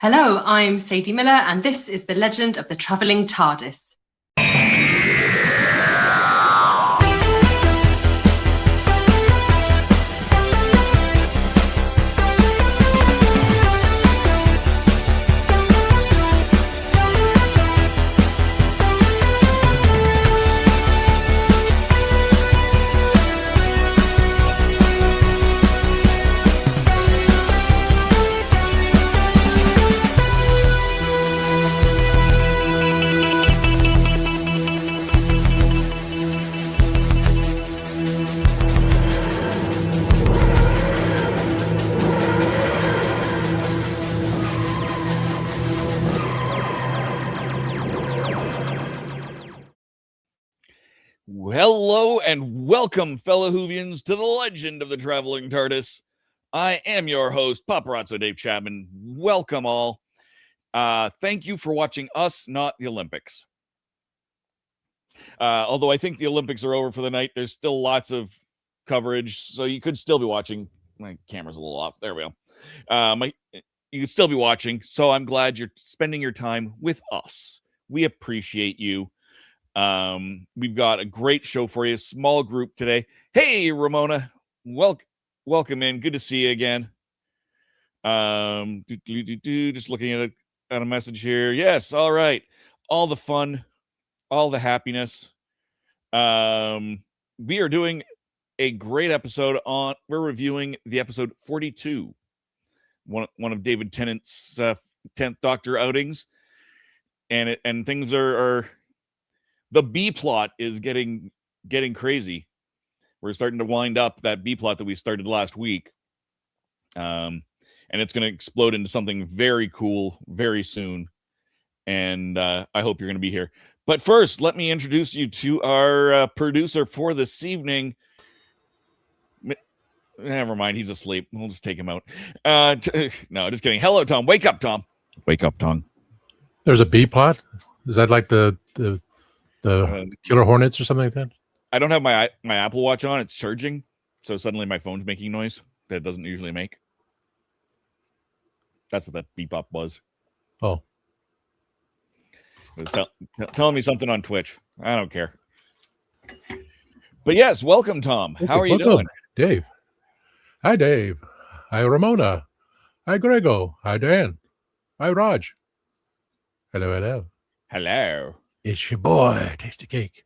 Hello, I'm Sadie Miller, and this is the legend of the Traveling TARDIS. Hello and welcome, fellow Whovians, to the legend of the Traveling TARDIS. I am your host, Paparazzo Dave Chapman. Welcome all. Thank you for watching us, not the Olympics. Although I think the Olympics are over for the night, there's still lots of coverage, so you could still be watching. My camera's a little off. There we go. You could still be watching, so I'm glad you're spending your time with us. We appreciate you. We've got a great show for you. Small group today. Hey, Ramona, welcome in. Good to see you again. Just looking at a message here. Yes, all right. All the fun, all the happiness. We are doing a great episode we're reviewing the episode 42, one of David Tennant's 10th Doctor outings, and things are. The B plot is getting crazy. We're starting to wind up that B plot that we started last week. And it's going to explode into something very cool very soon. And I hope you're going to be here. But first, let me introduce you to our producer for this evening. Never mind, he's asleep. We'll just take him out. No, just kidding. Hello, Tom. Wake up, Tom. Wake up, Tom. There's a B plot? Is that like the Killer Hornets or something like that? I don't have my Apple Watch on. It's charging, so suddenly my phone's making noise that it doesn't usually make. That's what that beep-bop was. Oh. It was telling me something on Twitch. I don't care. But yes, welcome, Tom. How are you doing? Dave. Hi, Dave. Hi, Ramona. Hi, Grego. Hi, Dan. Hi, Raj. Hello. Hello. It's your boy, Tasty Cake.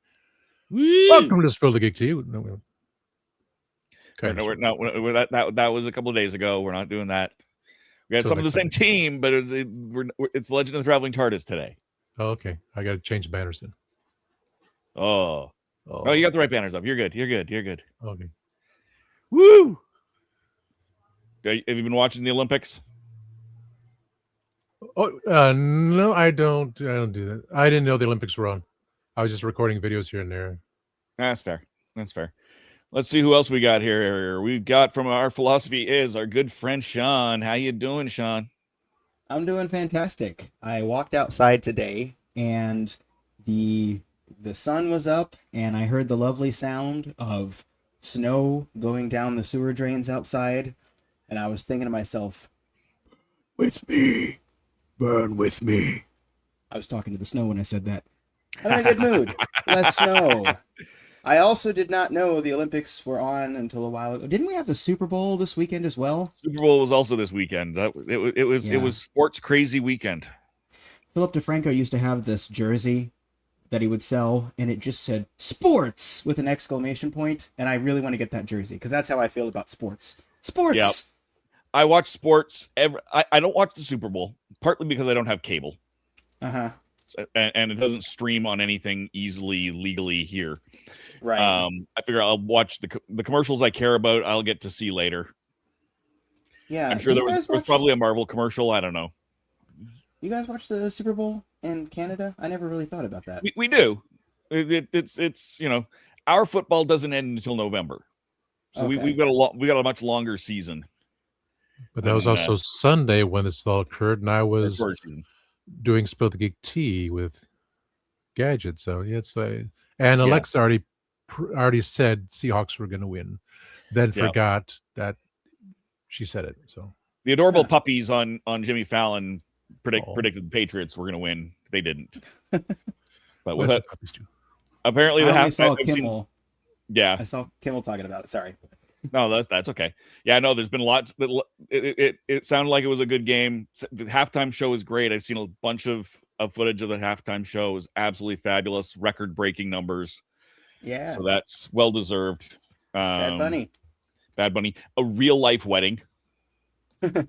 Woo! Welcome to Spill the Geek to you. That was a couple of days ago. We're not doing that. We got some of the same team, but it's Legend of the Traveling TARDIS today. Oh, okay. I got to change the banners then. Oh, you got the right banners up. You're good. Okay. Woo! Have you been watching the Olympics? Oh, no, I don't do that. I didn't know the Olympics were on. I was just recording videos here and there. That's fair. Let's see who else we got here. We've got from Our Philosophy Is our good friend Sean. How you doing, Sean? I'm doing fantastic. I walked outside today and the sun was up and I heard the lovely sound of snow going down the sewer drains outside, and I was thinking to myself, with me. Burn with me. I was talking to the snow when I said that. I'm in a good mood. Less snow. I also did not know the Olympics were on until a while ago. Didn't we have the Super Bowl this weekend as well? Super Bowl was also this weekend. It was sports crazy weekend. Philip DeFranco used to have this jersey that he would sell, and it just said "sports" with an exclamation point. And I really want to get that jersey because that's how I feel about sports. Sports. Yep. I watch sports. I don't watch the Super Bowl, partly because I don't have cable. Uh-huh. And it doesn't stream on anything easily, legally here. Right. I figure I'll watch the commercials I care about. I'll get to see later. Yeah. I'm sure there was probably a Marvel commercial. I don't know. You guys watch the Super Bowl in Canada? I never really thought about that. We do. It's our football doesn't end until November, so okay. we got a much longer season. But that was also Sunday when this all occurred, and I was doing Spill the Geek tea with Gadget. So and Alexa already said Seahawks were going to win, then forgot that she said it. So the adorable puppies on Jimmy Fallon predicted the Patriots were going to win. They didn't. But with that, apparently the I saw Kimmel. I saw Kimmel talking about it. Sorry. No, that's okay. Yeah, no, there's been lots. It sounded like it was a good game. The halftime show is great. I've seen a bunch of footage of the halftime show. It was absolutely fabulous, record-breaking numbers. Yeah, so that's well deserved. Bad Bunny, a real life wedding. that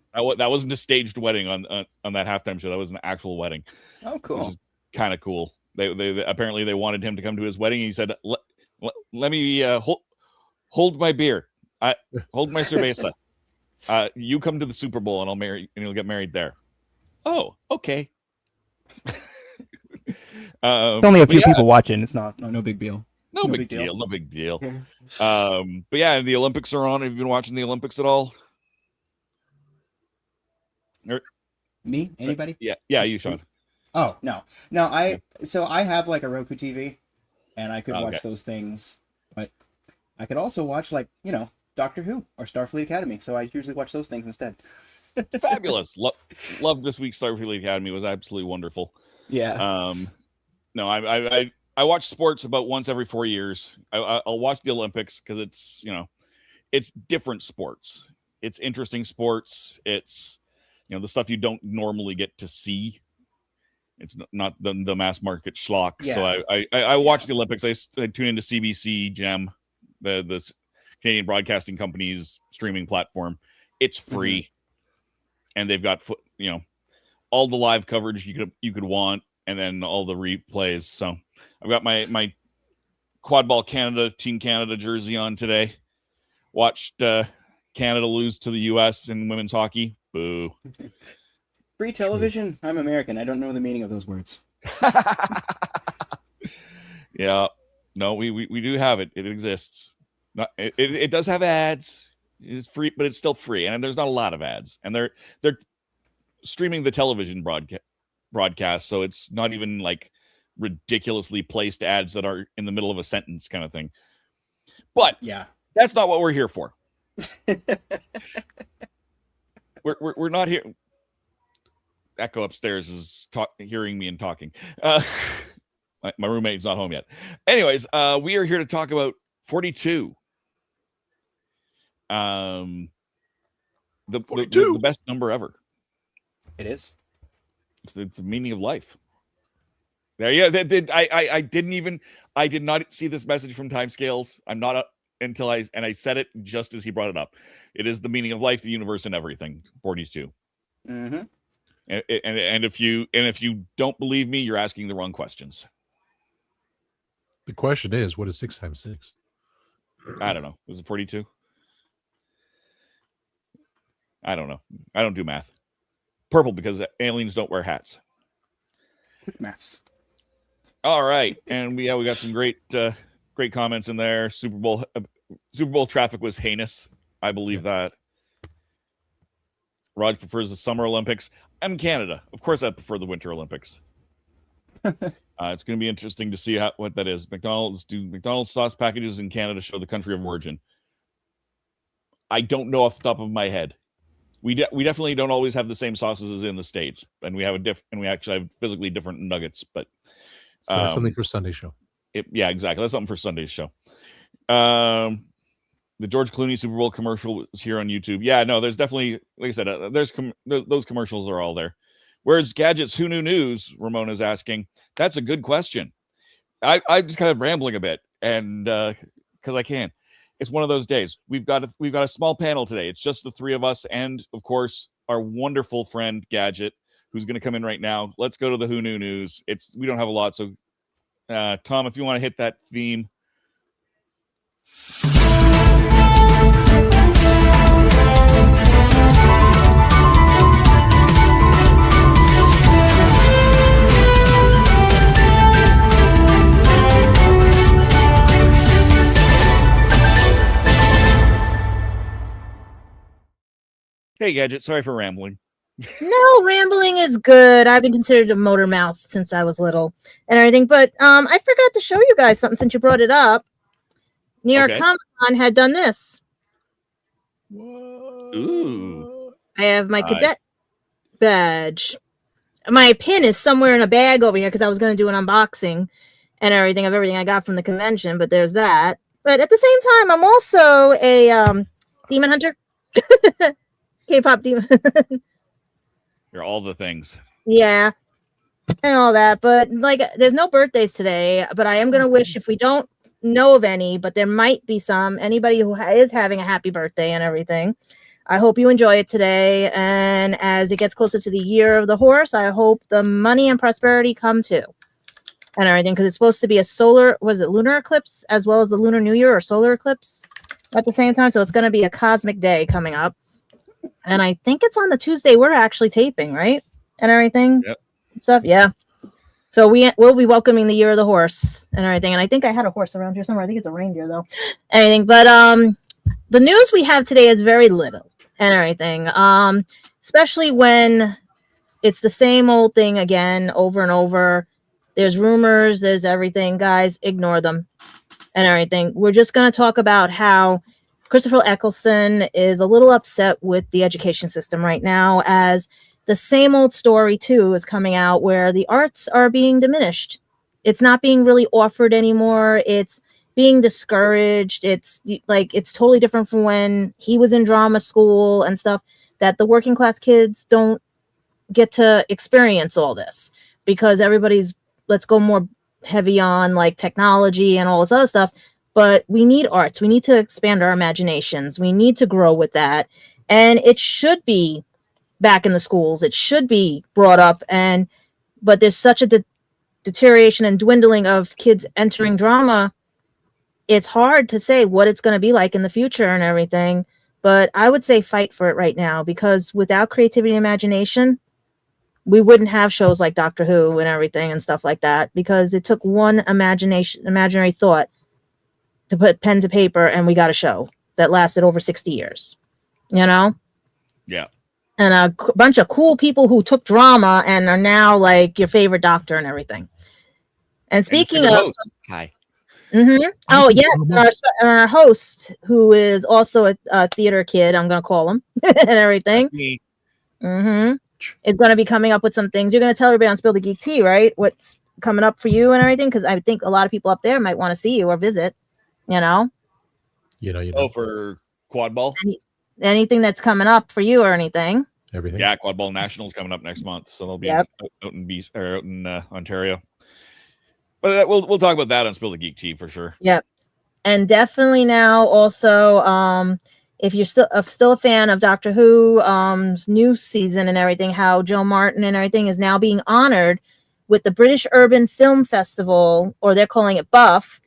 wasn't a staged wedding on that halftime show. That was an actual wedding. Oh, cool. Which is kind of cool. They apparently they wanted him to come to his wedding. And he said, "Let me hold my beer. Hold my cerveza. You come to the Super Bowl and I'll marry and you'll get married there." Oh, okay. Only a few people watching. It's no big deal. No big deal. But yeah, the Olympics are on. Have you been watching the Olympics at all? Me? Anybody? Yeah, you, Sean. Oh, no. So I have like a Roku TV and I could watch those things, but I could also watch Doctor Who or Starfleet Academy. So I usually watch those things instead. Fabulous. Love this week's Starfleet Academy. It was absolutely wonderful. Yeah. No, I watch sports about once every 4 years. I'll watch the Olympics because it's different sports. It's interesting sports. It's the stuff you don't normally get to see. It's not the mass market schlock. Yeah. So I watch the Olympics. I tune into CBC Gem, the Canadian Broadcasting Company's streaming platform. It's free, and they've got all the live coverage you could want, and then all the replays. So I've got my Quad Ball Team Canada jersey on today. Watched Canada lose to the U.S. in women's hockey. Boo. Free television? I'm American. I don't know the meaning of those words. Yeah. No, we do have it. It exists. It does have ads. It's free, but it's still free. And there's not a lot of ads. And they're streaming the television broadcast, so it's not even like ridiculously placed ads that are in the middle of a sentence kind of thing. But yeah, that's not what we're here for. we're not here. Echo upstairs is hearing me and talking. My roommate's not home yet. Anyways, we are here to talk about 42. The 42. The best number ever. It is. It's the meaning of life. There, yeah. I did not see this message from Timescales. I'm not until I said it just as he brought it up. It is the meaning of life, the universe, and everything. 42. Mm-hmm. And if you don't believe me, you're asking the wrong questions. The question is, what is 6 times 6? I don't know. Was it 42? I don't know. I don't do math. Purple because aliens don't wear hats. Quick maths. All right, and we got some great comments in there. Super Bowl traffic was heinous. I believe that. Raj prefers the Summer Olympics. I'm Canada. Of course, I prefer the Winter Olympics. It's going to be interesting to see what that is. McDonald's sauce packages in Canada show the country of origin? I don't know off the top of my head. We definitely don't always have the same sauces as in the States, and we actually have physically different nuggets. But so that's something for Sunday's show. Yeah, exactly. That's something for Sunday's show. The George Clooney Super Bowl commercial is here on YouTube. Yeah, no, there's definitely, like I said, those commercials are all there. Where's Gadget's Who Knew News? Ramona's asking. That's a good question. I'm just kind of rambling a bit, and because I can. It's one of those days. We've got a small panel today. It's just the three of us, and of course our wonderful friend Gadget, who's going to come in right now. Let's go to the Who Knew News. We don't have a lot, so Tom, if you want to hit that theme. Hey, Gadget, sorry for rambling. No, rambling is good. I've been considered a motor mouth since I was little and everything. But I forgot to show you guys something since you brought it up. New York Comic Con had done this. Ooh. I have my cadet badge. my pin is somewhere in a bag over here because I was going to do an unboxing and everything of everything I got from the convention. But there's that. But at the same time, I'm also a demon hunter, K-pop demon. You're all the things. Yeah, and all that. But like, there's no birthdays today. But I am going to wish, if we don't know of any, but there might be some, anybody who is having a happy birthday and everything, I hope you enjoy it today. And as it gets closer to the year of the horse, I hope the money and prosperity come too. And everything, because it's supposed to be a lunar eclipse as well as the Lunar New Year or solar eclipse at the same time. So it's going to be a cosmic day coming up. And I think it's on the Tuesday we're actually taping, right? And everything. Yep. Stuff. Yeah. So we'll be welcoming the year of the horse and everything. And I think I had a horse around here somewhere. I think it's a reindeer though. Anything. But the news we have today is very little and everything. Especially when it's the same old thing again, over and over. There's rumors, there's everything. Guys, ignore them and everything. We're just going to talk about how Christopher Eccleston is a little upset with the education system right now, as the same old story, too, is coming out where the arts are being diminished. It's not being really offered anymore. It's being discouraged. It's totally different from when he was in drama school and stuff, that the working class kids don't get to experience all this because everybody's, let's go more heavy on like technology and all this other stuff. But we need arts. We need to expand our imaginations. We need to grow with that. And it should be back in the schools. It should be brought up. But there's such a deterioration and dwindling of kids entering drama. It's hard to say what it's going to be like in the future and everything. But I would say fight for it right now, because without creativity and imagination, we wouldn't have shows like Doctor Who and everything and stuff like that, because it took one imaginary thought to put pen to paper and we got a show that lasted over 60 years, you know? Yeah. And a bunch of cool people who took drama and are now like your favorite doctor and everything. And speaking of... Hi. Mm-hmm. Oh, yeah. Our host, who is also a theater kid, I'm going to call him, and everything. Mm-hmm. Is going to be coming up with some things. You're going to tell everybody on Spill the Geek Tea, right? What's coming up for you and everything? Because I think a lot of people up there might want to see you or visit, you know? Oh, for Quad Ball? Anything that's coming up for you or anything. Everything. Yeah, Quad Ball Nationals coming up next month. So they'll be out in Ontario. But we'll talk about that on Spill the Geek Tea for sure. Yep. And definitely now also, if you're still a fan of Doctor Who, new season and everything, how Joe Martin and everything is now being honored with the British Urban Film Festival, or they're calling it BUFF,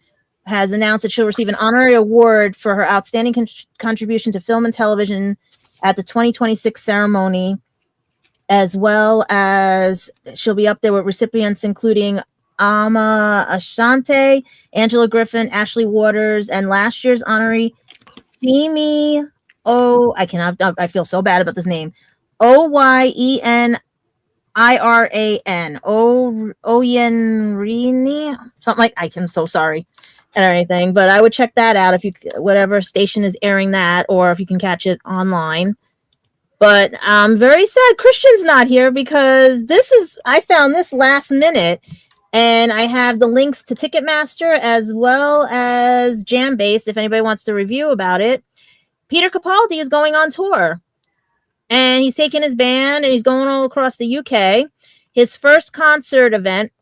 has announced that she'll receive an honorary award for her outstanding contribution to film and television at the 2026 ceremony, as well as she'll be up there with recipients including Ama Ashanti, Angela Griffin, Ashley Waters, and last year's honoree Femi. I feel so bad about this name. Oyenriran. Oyenrini. Something like, I'm so sorry and everything. But I would check that out if you, whatever station is airing that, or if you can catch it online. But I'm very sad Christian's not here, because I found this last minute, and I have the links to Ticketmaster as well as Jambase if anybody wants to review about it. Peter Capaldi is going on tour, and he's taking his band and he's going all across the UK. His first concert event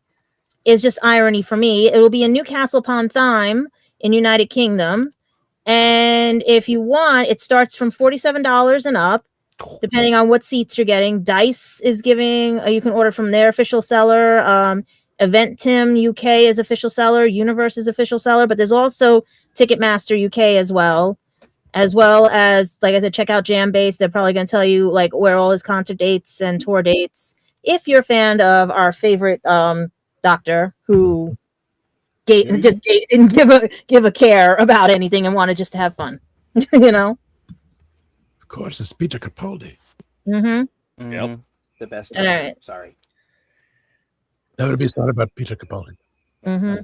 is just irony for me. It will be in Newcastle upon Tyne in United Kingdom. And if you want, it starts from $47 and up, depending on what seats you're getting. Dice is giving, you can order from their official seller. Eventim UK is official seller. Universe is official seller. But there's also Ticketmaster UK as well as, like I said, check out Jambase. They're probably going to tell you like where all his concert dates and tour dates. If you're a fan of our favorite doctor who didn't give a care about anything and wanted just to have fun, you know. Of course, it's Peter Capaldi. Mm-hmm. Yep. The best. All right. Sorry. That would be thought about Peter Capaldi. Mm-hmm.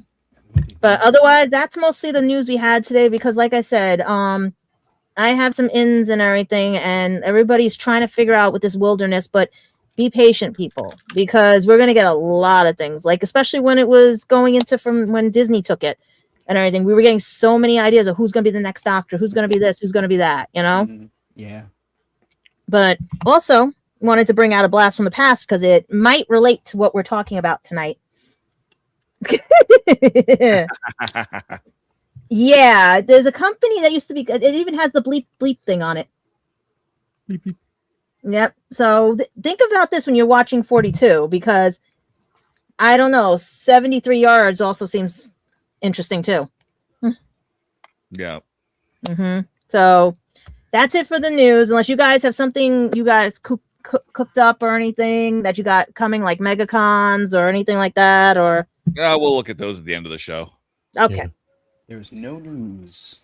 But otherwise, that's mostly the news we had today, because like I said, I have some ins and everything, and everybody's trying to figure out with this wilderness, but be patient, people, because we're going to get a lot of things, like especially when it was going into from when Disney took it and everything. We were getting so many ideas of who's going to be the next Doctor, who's going to be this, who's going to be that, you know? Yeah. But also wanted to bring out a blast from the past because it might relate to what we're talking about tonight. Yeah, there's a company that used to be, it even has the bleep bleep thing on it. Beep, beep. Yep. So think about this when you're watching 42, because I don't know, 73 yards also seems interesting too. Yeah. So that's it for the news. Unless you guys have something you guys cooked up or anything that you got coming, like megacons or anything like that, or We'll look at those at the end of the show. Okay. Yeah. There's no news.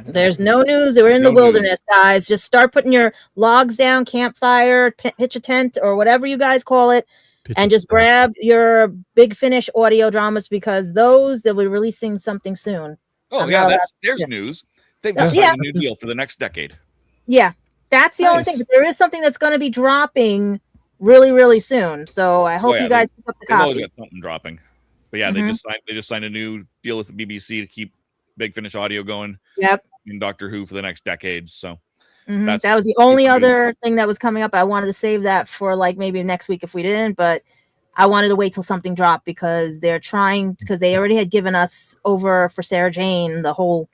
There's no news. We're in the wilderness, guys. Just start putting your logs down, campfire, pitch a tent, or whatever you guys call it, and just grab your Big Finish audio dramas, because they'll be releasing something soon. Oh, there's news. They've just signed a new deal for the next decade. Yeah, that's the only thing. But there is something that's going to be dropping really, really soon. So I hope you guys pick up the copy. They've always got something dropping. But yeah, they just signed a new deal with the BBC to keep Big Finish audio going. Yep. In Doctor Who for the next decades. So that was the only other thing that was coming up. I wanted to save that for like maybe next week if we didn't, but I wanted to wait till something dropped because they already had given us over for Sarah Jane the whole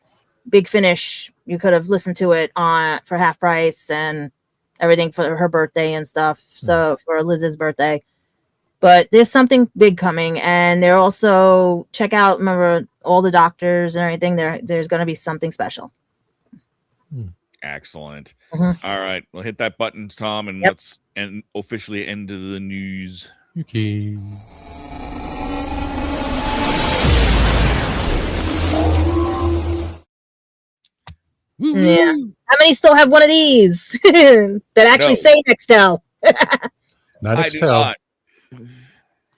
Big Finish. You could have listened to it for half price and everything for her birthday and stuff. So for Liz's birthday. But there's something big coming, and they're also remember all the doctors and everything. There's going to be something special. Excellent. All right, we'll hit that button, Tom, and let's officially end the news. Okay. Yeah. How many still have one of these that actually say Nextel? Not I Nextel. do not.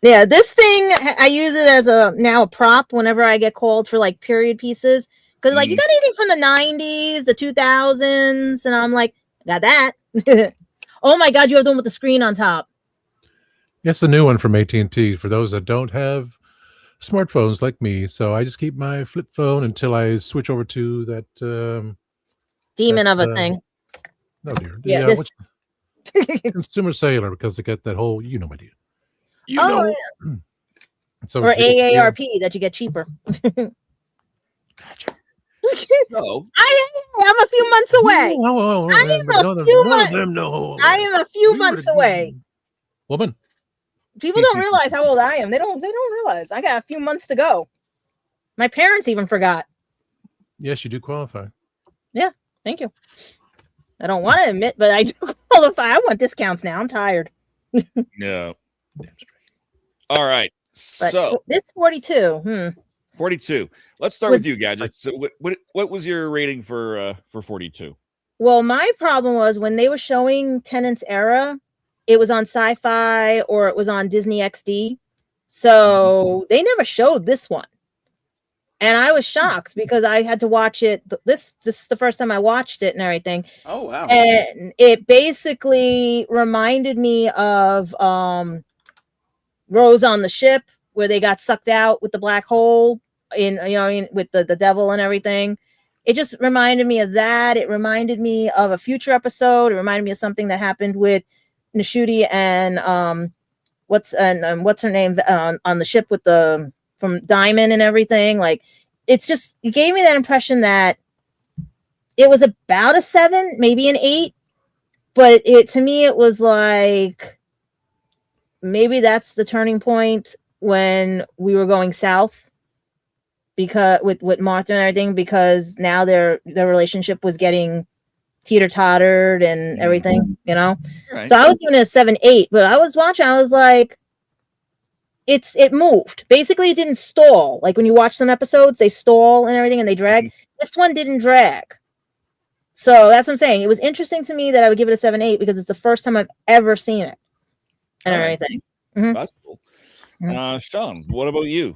Yeah, this thing, I use it as a prop whenever I get called for like period pieces. Because like, you got anything from the 90s, the 2000s? And I'm like, got that. Oh my God, you have the one with the screen on top. It's a new one from AT&T for those that don't have smartphones like me. So I just keep my flip phone until I switch over to that demon of a thing. No, dear. Yeah, Consumer Cellular, because they get that whole, my deal. Yeah. So or AARP that you get cheaper. Gotcha. So I'm a few months away. I am a few months away. Woman. People don't realize how old I am. They don't realize I got a few months to go. My parents even forgot. Yes, you do qualify. Yeah, thank you. I don't want to admit, but I do qualify. I want discounts now. I'm tired. Yeah. All right. But so this 42. 42. Let's start with you, Gadget. So what was your rating for 42? Well, my problem was when they were showing Tennant's era, it was on Sci-Fi or it was on Disney XD. So they never showed this one. And I was shocked because I had to watch it. This is the first time I watched it and everything. Oh, wow. And it basically reminded me of Rose on the Ship, where they got sucked out with the black hole with the devil and everything. It just reminded me of that. It reminded me of a future episode. It reminded me of something that happened with Ncuti and what's her name on the ship from Diamond and everything. Like, it gave me that impression that it was about a 7, maybe an 8, but to me it was like maybe that's the turning point when we were going south, because with Martha and everything, because now their relationship was getting teeter-tottered and everything, Right. So I was giving it a 7, 8, but I was watching, I was like, it moved. Basically, it didn't stall. Like when you watch some episodes, they stall and everything and they drag. This one didn't drag. So that's what I'm saying. It was interesting to me that I would give it a 7, 8 because it's the first time I've ever seen it and everything. That's cool. Sean, what about you?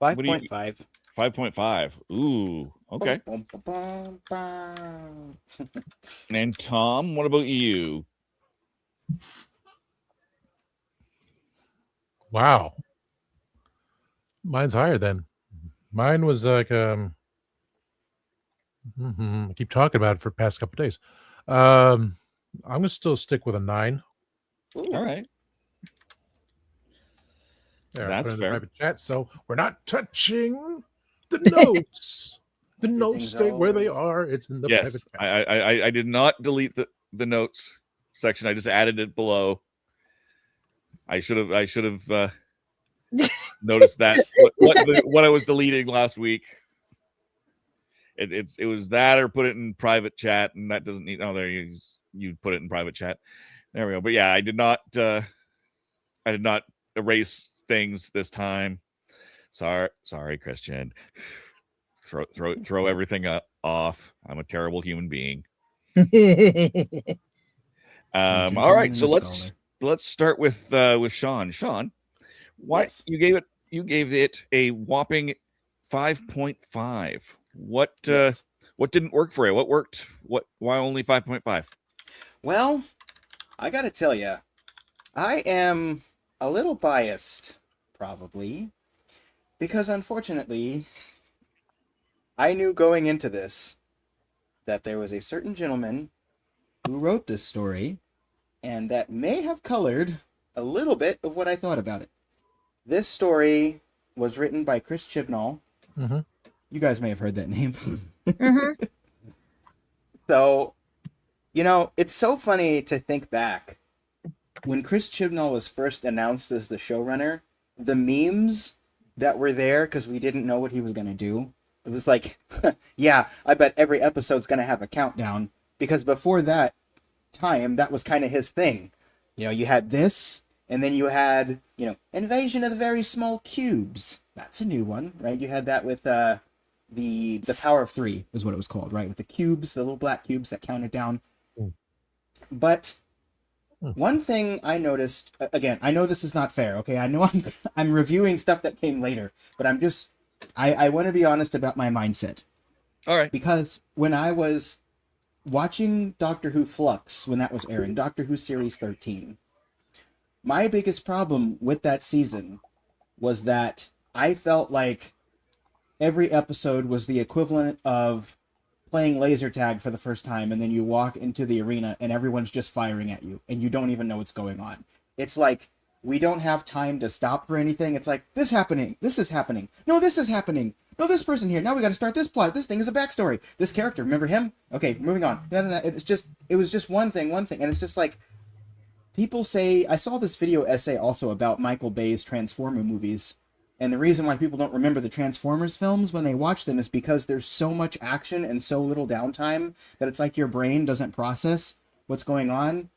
5.5. 5.5. Ooh, okay. And Tom, what about you? Wow. Mine's higher then. Mine was like I keep talking about it for the past couple of days. I'm gonna still stick with a 9. Ooh. All right. There, that's put in fair. The private chat, so we're not touching the notes. The notes stay where they are. It's in the private chat. I did not delete the notes section. I just added it below. I should have noticed that what I was deleting last week. It was that, or put it in private chat, and that doesn't need. Oh, there you put it in private chat. There we go. But yeah, I did not erase things this time. Sorry, Christian. Throw everything off. I'm a terrible human being. All right, so let's start with Sean. Sean, what Yes. you gave it a whopping 5.5. What didn't work for you? What worked? Why only 5.5? Well, I gotta tell you, I am a little biased, probably, because unfortunately, I knew going into this that there was a certain gentleman who wrote this story, and that may have colored a little bit of what I thought about it. This story was written by Chris Chibnall. Mm-hmm. You guys may have heard that name. Mm-hmm. So, it's so funny to think back. When Chris Chibnall was first announced as the showrunner, the memes that were there, because we didn't know what he was going to do, it was like, yeah, I bet every episode's going to have a countdown. Because before that time, that was kind of his thing. You had this, and then you had, Invasion of the Very Small Cubes. That's a new one, right? You had that with the Power of 3 is what it was called, right? With the cubes, the little black cubes that counted down. But one thing I noticed, again, I know this is not fair, okay? I know I'm reviewing stuff that came later, but I want to be honest about my mindset. All right. Because when I was watching Doctor Who Flux, when that was airing, Doctor Who Series 13, my biggest problem with that season was that I felt like every episode was the equivalent of playing laser tag for the first time, and then you walk into the arena and everyone's just firing at you and you don't even know what's going on. It's like we don't have time to stop for anything. It's like, this is happening, no, this is happening, no, this person here, now we got to start this plot, this thing is a backstory, this character, remember him, okay, moving on. It was just one thing, and it's just like, people say, I saw this video essay also about Michael Bay's Transformer movies. And the reason why people don't remember the Transformers films when they watch them is because there's so much action and so little downtime that it's like your brain doesn't process what's going on.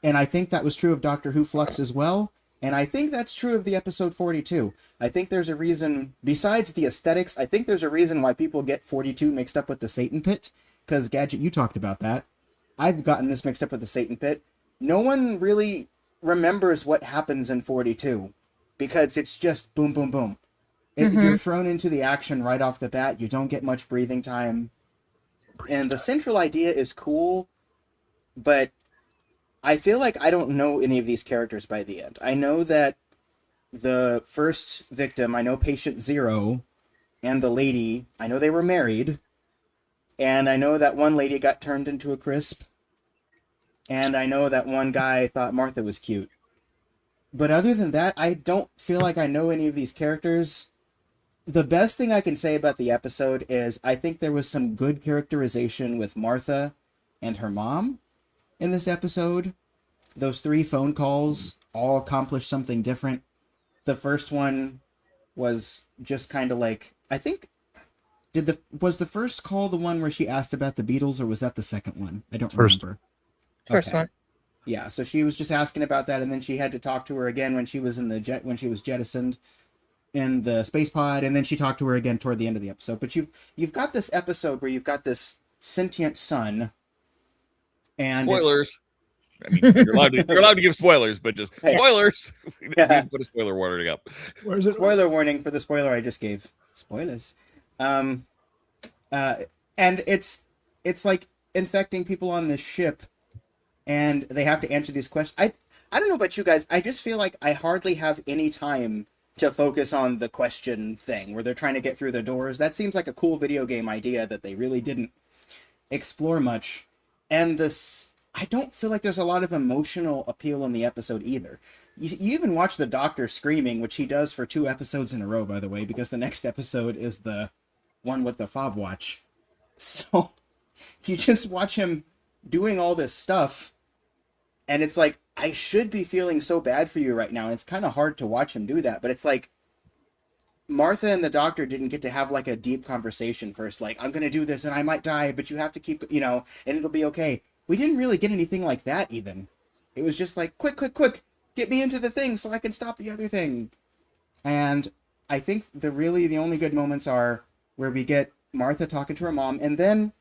And I think that was true of Doctor Who Flux as well. And I think that's true of the episode 42. I think there's a reason, besides the aesthetics, I think there's a reason why people get 42 mixed up with the Satan Pit. Because, Gadget, you talked about that. I've gotten this mixed up with the Satan Pit. No one really remembers what happens in 42. Because it's just boom, boom, boom. You're thrown into the action right off the bat. You don't get much breathing time. And the central idea is cool, but I feel like I don't know any of these characters by the end. I know that the first victim, I know Patient Zero, and the lady, I know they were married. And I know that one lady got turned into a crisp. And I know that one guy thought Martha was cute. But other than that, I don't feel like I know any of these characters. The best thing I can say about the episode is I think there was some good characterization with Martha and her mom in this episode. Those 3 phone calls all accomplished something different. The first one was just kind of like, I think, was the first call the one where she asked about the Beatles, or was that the second one? I don't remember. First one. Yeah, so she was just asking about that, and then she had to talk to her again when she was in the jet, when she was jettisoned in the space pod, and then she talked to her again toward the end of the episode. But you've got this episode where you've got this sentient son, and spoilers. I mean, you're allowed to give spoilers, but just spoilers. We put a spoiler warning up. Where's it? Spoiler warning for the spoiler I just gave. Spoilers. And it's like infecting people on this ship. and they have to answer these questions. I don't know about you guys. I just feel like I hardly have any time to focus on the question thing where they're trying to get through the doors. That seems like a cool video game idea that they really didn't explore much. And I don't feel like there's a lot of emotional appeal in the episode either. You even watch the Doctor screaming, which he does for 2 episodes in a row, by the way, because the next episode is the one with the fob watch. So you just watch him doing all this stuff, and it's like, I should be feeling so bad for you right now. It's kind of hard to watch him do that, but it's like Martha and the Doctor didn't get to have like a deep conversation first, like, I'm going to do this and I might die, but you have to keep, and it'll be okay. We didn't really get anything like that even. It was just like, quick, get me into the thing so I can stop the other thing. And I think the only good moments are where we get Martha talking to her mom, and then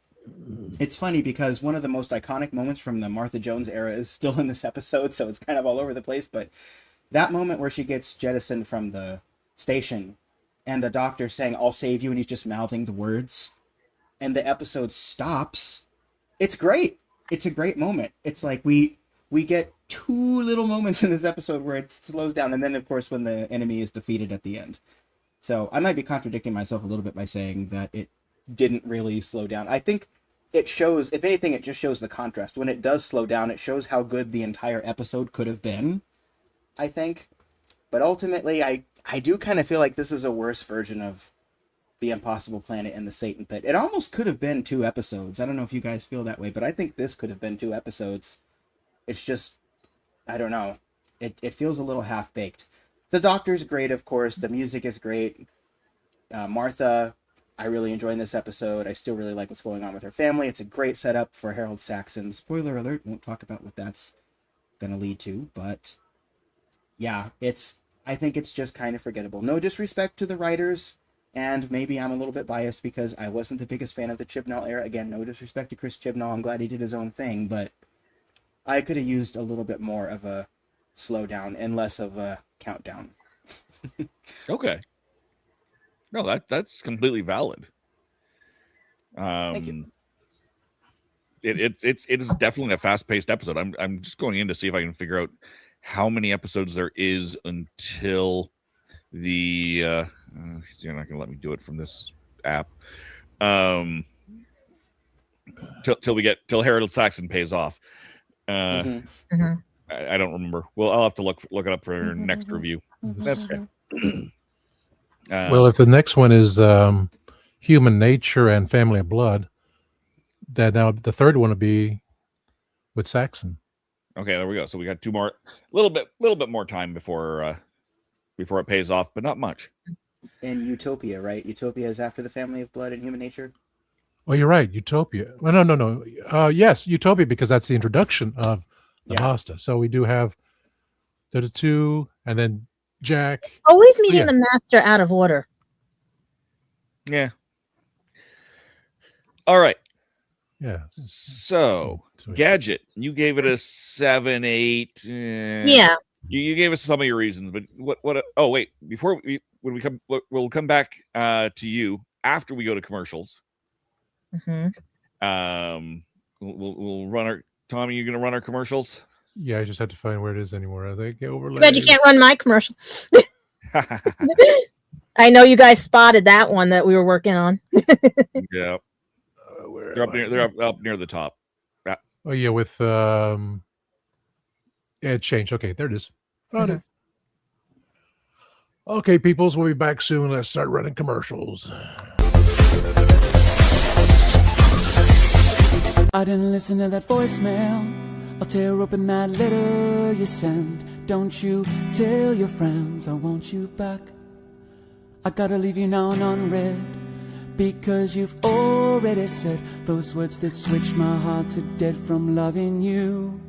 it's funny because one of the most iconic moments from the Martha Jones era is still in this episode, so it's kind of all over the place, but that moment where she gets jettisoned from the station and the Doctor saying, I'll save you, and he's just mouthing the words, and the episode stops. It's great. It's a great moment. It's like we get 2 little moments in this episode where it slows down, and then, of course, when the enemy is defeated at the end. So I might be contradicting myself a little bit by saying that it didn't really slow down. I think it shows, if anything, it just shows the contrast. When it does slow down, it shows how good the entire episode could have been, I think. But ultimately, I do kind of feel like this is a worse version of The Impossible Planet and the Satan Pit. It almost could have been 2 episodes. I don't know if you guys feel that way, but I think this could have been 2 episodes. It's just, I don't know. It feels a little half-baked. The Doctor's great, of course. The music is great. Martha, I really enjoy this episode. I still really like what's going on with her family. It's a great setup for Harold Saxon. Spoiler alert, won't talk about what that's going to lead to, but yeah, I think it's just kind of forgettable. No disrespect to the writers, and maybe I'm a little bit biased because I wasn't the biggest fan of the Chibnall era. Again, no disrespect to Chris Chibnall. I'm glad he did his own thing, but I could have used a little bit more of a slowdown and less of a countdown. Okay. No, that's completely valid. Thank you. It is definitely a fast-paced episode. I'm just going in to see if I can figure out how many episodes there is until the you're not gonna let me do it from this app. Till Harold Saxon pays off. I don't remember. Well, I'll have to look it up for next review. That's okay. Well, if the next one is Human Nature and Family of Blood, then now the third one will be with Saxon. Okay, there we go. So we got 2 more, little bit more time before it pays off, but not much. And Utopia, right? Utopia is after the Family of Blood and Human Nature. Oh, you're right. Utopia. Well, no. Yes, Utopia, because that's the introduction of the Hasta. So we do have the 2, and then Jack. Always meeting the master out of order. Yeah. All right. Yeah. So, Gadget, you gave it a 7, 8. Yeah. You gave us some of your reasons, but what? Oh, wait. We'll come back to you after we go to commercials. Mm-hmm. We'll run our. Tommy, you gonna run our commercials? Yeah, I just had to find where it is anymore. I think overlay. But you can't run my commercial. I know you guys spotted that one that we were working on. Yeah. They're up near the top. Oh yeah, with change. Okay, there it is. Found it. Okay, peoples, we'll be back soon. Let's start running commercials. I didn't listen to that voicemail. I'll tear open that letter you sent. Don't you tell your friends I want you back. I gotta leave you now unread, because you've already said those words that switch my heart to dead from loving you.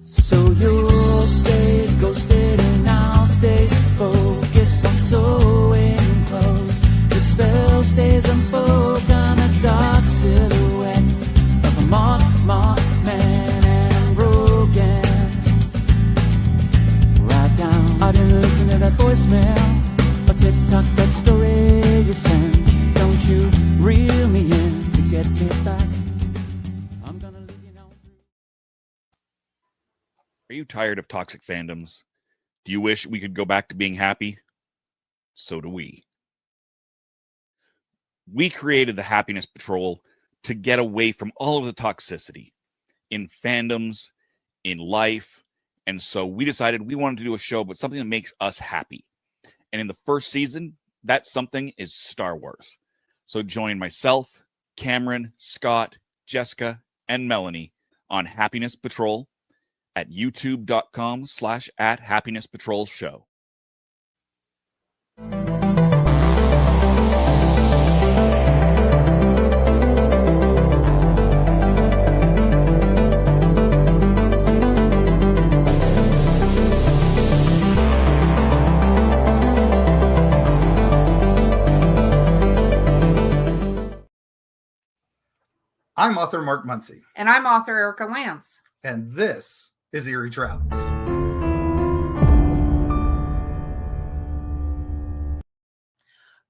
So you'll stay ghosted and I'll stay focused on sewing clothes. The spell stays unspoken, a dark silhouette of a marked man and broken. Right down, I didn't listen to that voicemail, a tick-tock, that story you sent. Don't you reel me in to get me back. I'm gonna leave you now. Are you tired of toxic fandoms? Do you wish we could go back to being happy? So do we. We created the Happiness Patrol to get away from all of the toxicity in fandoms, in life. And so we decided we wanted to do a show, but something that makes us happy. And in the first season, that something is Star Wars. So join myself, Cameron, Scott, Jessica, and Melanie on Happiness Patrol at youtube.com/@happinesspatrolshow. I'm author Mark Muncy. And I'm author Erica Lance. And this is Eerie Travels.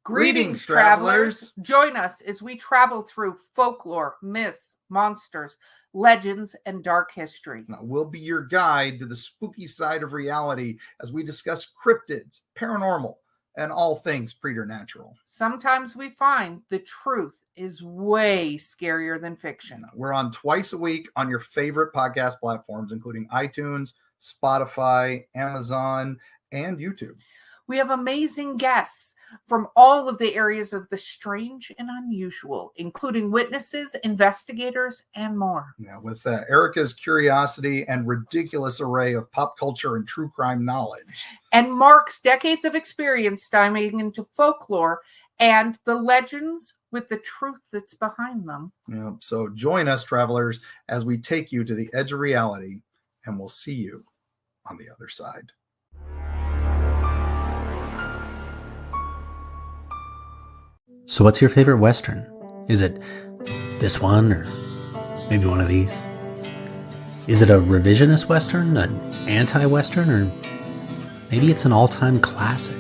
Greetings, travelers. Join us as we travel through folklore, myths, monsters, legends, and dark history. Now, we'll be your guide to the spooky side of reality as we discuss cryptids, paranormal, and all things preternatural. Sometimes we find the truth is way scarier than fiction. We're on twice a week on your favorite podcast platforms, including iTunes, Spotify, Amazon, and YouTube. We have amazing guests from all of the areas of the strange and unusual, including witnesses, investigators, and more. Yeah, with Erica's curiosity and ridiculous array of pop culture and true crime knowledge. And Mark's decades of experience diving into folklore and the legends with the truth that's behind them. Yeah, so join us, travelers, as we take you to the edge of reality, and we'll see you on the other side. So what's your favorite Western? Is it this one or maybe one of these? Is it a revisionist Western, an anti-Western, or maybe it's an all-time classic?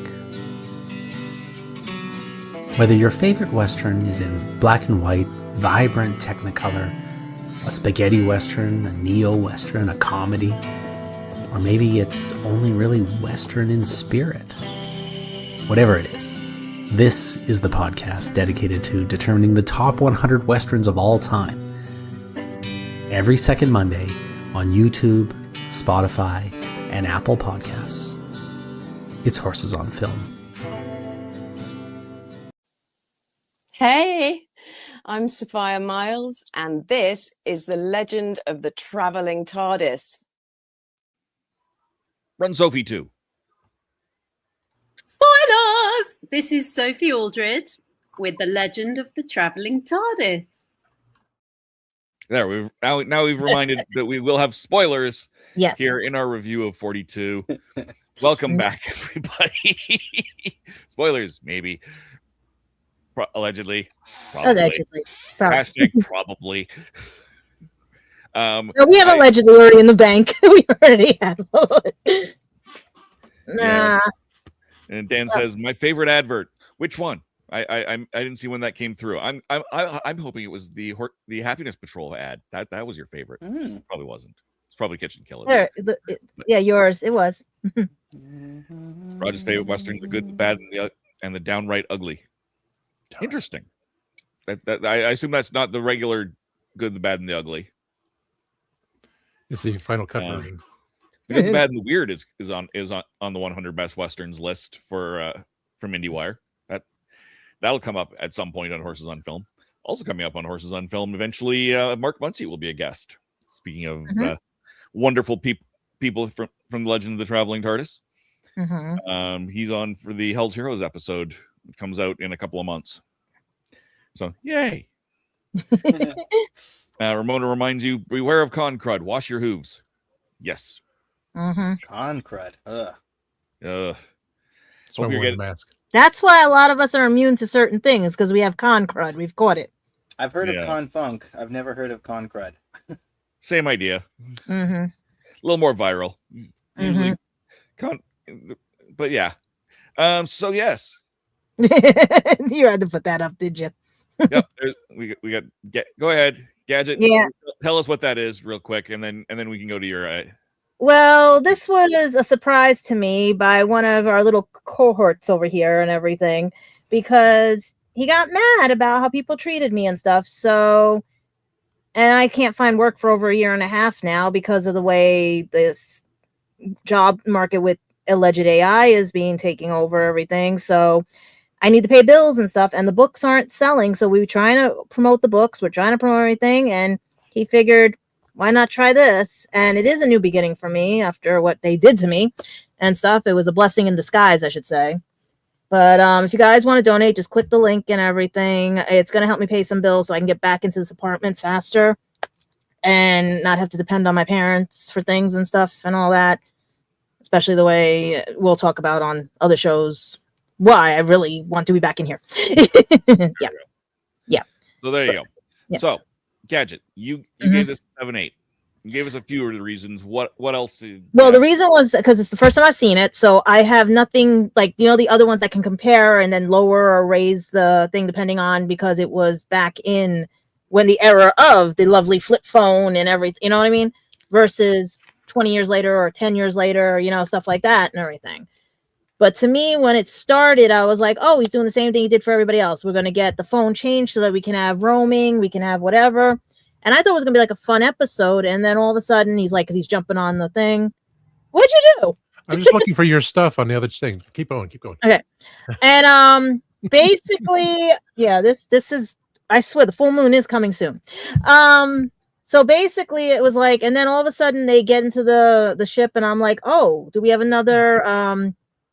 Whether your favorite Western is in black and white, vibrant Technicolor, a spaghetti Western, a neo-Western, a comedy, or maybe it's only really Western in spirit. Whatever it is, this is the podcast dedicated to determining the top 100 Westerns of all time. Every second Monday on YouTube, Spotify, and Apple Podcasts. It's Horses on Film. Hey, I'm Sophia Miles, and this is The Legend of the Traveling TARDIS. Run Sophie 2. Spoilers! This is Sophie Aldred with The Legend of the Traveling TARDIS. There, now we've reminded that we will have spoilers Yes. here in our review of 42. Welcome back, everybody. Spoilers, maybe. Allegedly. Probably. Allegedly. Hashtag probably. No, we have allegedly already in the bank. We already have. Yes. And Dan says, my favorite advert. Which one? I didn't see when that came through. I'm hoping it was the Happiness Patrol ad. That was your favorite. Probably wasn't. It's probably Kitchen Killers. Yeah, yours. It was. Roger's favorite Western: the good, the bad, and the downright ugly. Interesting. I assume that's not the regular good, the bad, and the ugly. It's the Final Cut version. The good, the bad, and the weird is on the 100 best westerns list from IndieWire. That'll come up at some point on Horses on Film. Also coming up on Horses on Film eventually, Mark Muncy will be a guest. Speaking of wonderful people from the Legend of the Traveling TARDIS, he's on for the Hell's Heroes episode. It comes out in a couple of months. So, yay. Ramona reminds you, beware of con crud. Wash your hooves. Yes. Con crud. Ugh. That's why we're wearing a mask. That's why a lot of us are immune to certain things, because we have con crud. We've caught it. I've heard of con funk. I've never heard of con crud. Same idea. A little more viral. Usually but yeah. So yes. You had to put that up, did you? Yep. We got go ahead, Gadget. Yeah. Tell us what that is real quick, and then we can go to your Well, this was a surprise to me by one of our little cohorts over here and everything, because he got mad about how people treated me and stuff. So, and I can't find work for over a year and a half now because of the way this job market with alleged AI is being taking over everything. So I need to pay bills and stuff, and the books aren't selling. So we were trying to promote the books. We're trying to promote everything. And he figured, why not try this? And it is a new beginning for me after what they did to me and stuff. It was a blessing in disguise, I should say. But if you guys want to donate, just click the link and everything. It's going to help me pay some bills so I can get back into this apartment faster and not have to depend on my parents for things and stuff and all that, especially the way we'll talk about on other shows why I really want to be back in here. Yeah. So there you go. Yeah. So, Gadget, you gave this 7-8. You gave us a few of the reasons. What else? Well, the reason was because it's the first time I've seen it, so I have nothing like the other ones that can compare and then lower or raise the thing depending on, because it was back in when the era of the lovely flip phone and everything. You know what I mean? Versus 20 years later or 10 years later, stuff like that and everything. But to me, when it started, I was like, oh, he's doing the same thing he did for everybody else. We're going to get the phone changed so that we can have roaming, we can have whatever. And I thought it was going to be like a fun episode. And then all of a sudden, he's like, because he's jumping on the thing. What'd you do? I'm just looking for your stuff on the other thing. Keep going. Okay. And basically, yeah, this is, I swear, the full moon is coming soon. So basically, it was like, and then all of a sudden, they get into the ship, and I'm like, oh, do we have another,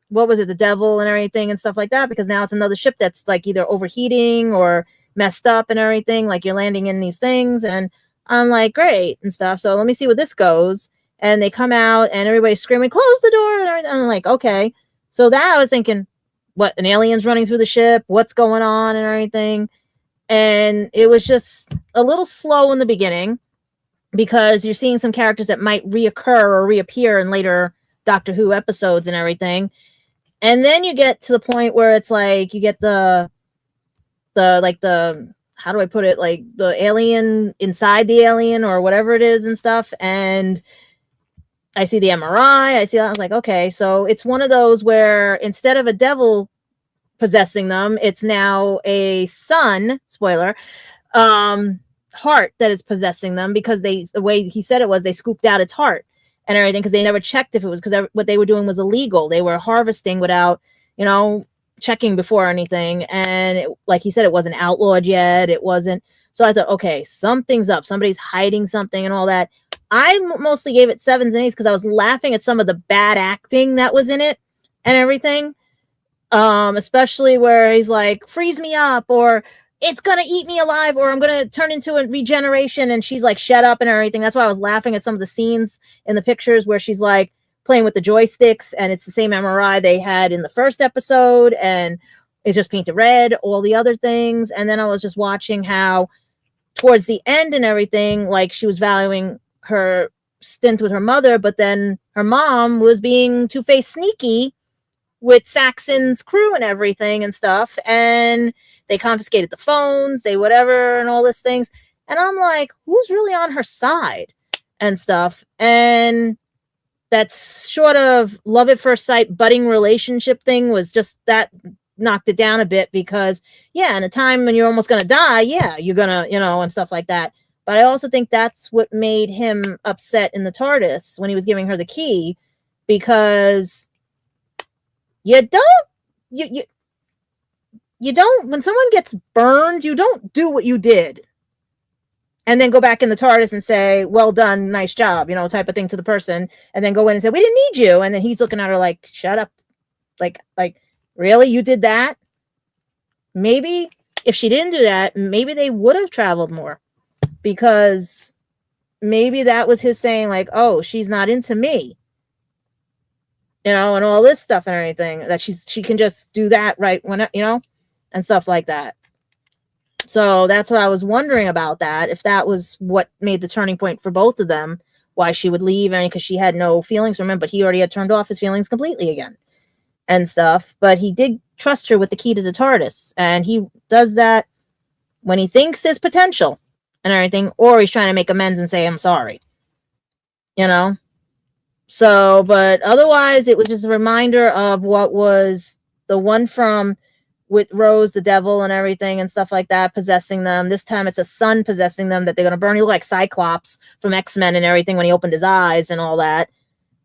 what was it, the devil and everything and stuff like that? Because now it's another ship that's like either overheating or messed up and everything, like you're landing in these things. And I'm like, great and stuff, so let me see where this goes. And they come out and everybody's screaming, close the door, and I'm like, okay. So that I was thinking, what, an alien's running through the ship, what's going on and everything. And it was just a little slow in the beginning because you're seeing some characters that might reoccur or reappear in later Doctor Who episodes and everything. And then you get to the point where it's like you get the how do I put it, like the alien inside the alien or whatever it is and stuff. And I see the MRI, I see that, I was like, okay, so it's one of those where instead of a devil possessing them, it's now a son, spoiler, heart that is possessing them, because the way he said it was they scooped out its heart and everything, because they never checked if it was, because what they were doing was illegal. They were harvesting without, checking before anything. And like he said, it wasn't outlawed yet. It wasn't. So I thought, okay, something's up. Somebody's hiding something and all that. I mostly gave it 7s and 8s because I was laughing at some of the bad acting that was in it and everything. Especially where he's like, freeze me up, or it's going to eat me alive, or I'm going to turn into a regeneration. And she's like, shut up and everything. That's why I was laughing at some of the scenes in the pictures where she's like playing with the joysticks, and it's the same MRI they had in the first episode, and it's just painted red, all the other things. And then I was just watching how towards the end and everything, like she was valuing her stint with her mother, but then her mom was being two-faced sneaky with Saxon's crew and everything and stuff, and they confiscated the phones, they whatever and all these things. And I'm like, who's really on her side and stuff? And that sort of love at first sight budding relationship thing was just that knocked it down a bit, because yeah, in a time when you're almost going to die, yeah, you're going to, and stuff like that. But I also think that's what made him upset in the TARDIS when he was giving her the key, because you don't, when someone gets burned, you don't do what you did and then go back in the TARDIS and say, well done, nice job, type of thing to the person, and then go in and say, we didn't need you. And then he's looking at her like, shut up. Like, really? You did that? Maybe if she didn't do that, maybe they would have traveled more, because maybe that was his saying like, oh, she's not into me, and all this stuff and everything, that she can just do that right when, and stuff like that. So that's what I was wondering about, that if that was what made the turning point for both of them, why she would leave, and because she had no feelings for him, but he already had turned off his feelings completely again and stuff. But he did trust her with the key to the TARDIS, and he does that when he thinks there's potential and everything, or he's trying to make amends and say, I'm sorry, So, but otherwise, it was just a reminder of what was the one from with Rose, the devil, and everything and stuff like that, possessing them. This time it's a son possessing them that they're going to burn. He looked like Cyclops from X-Men and everything when he opened his eyes and all that.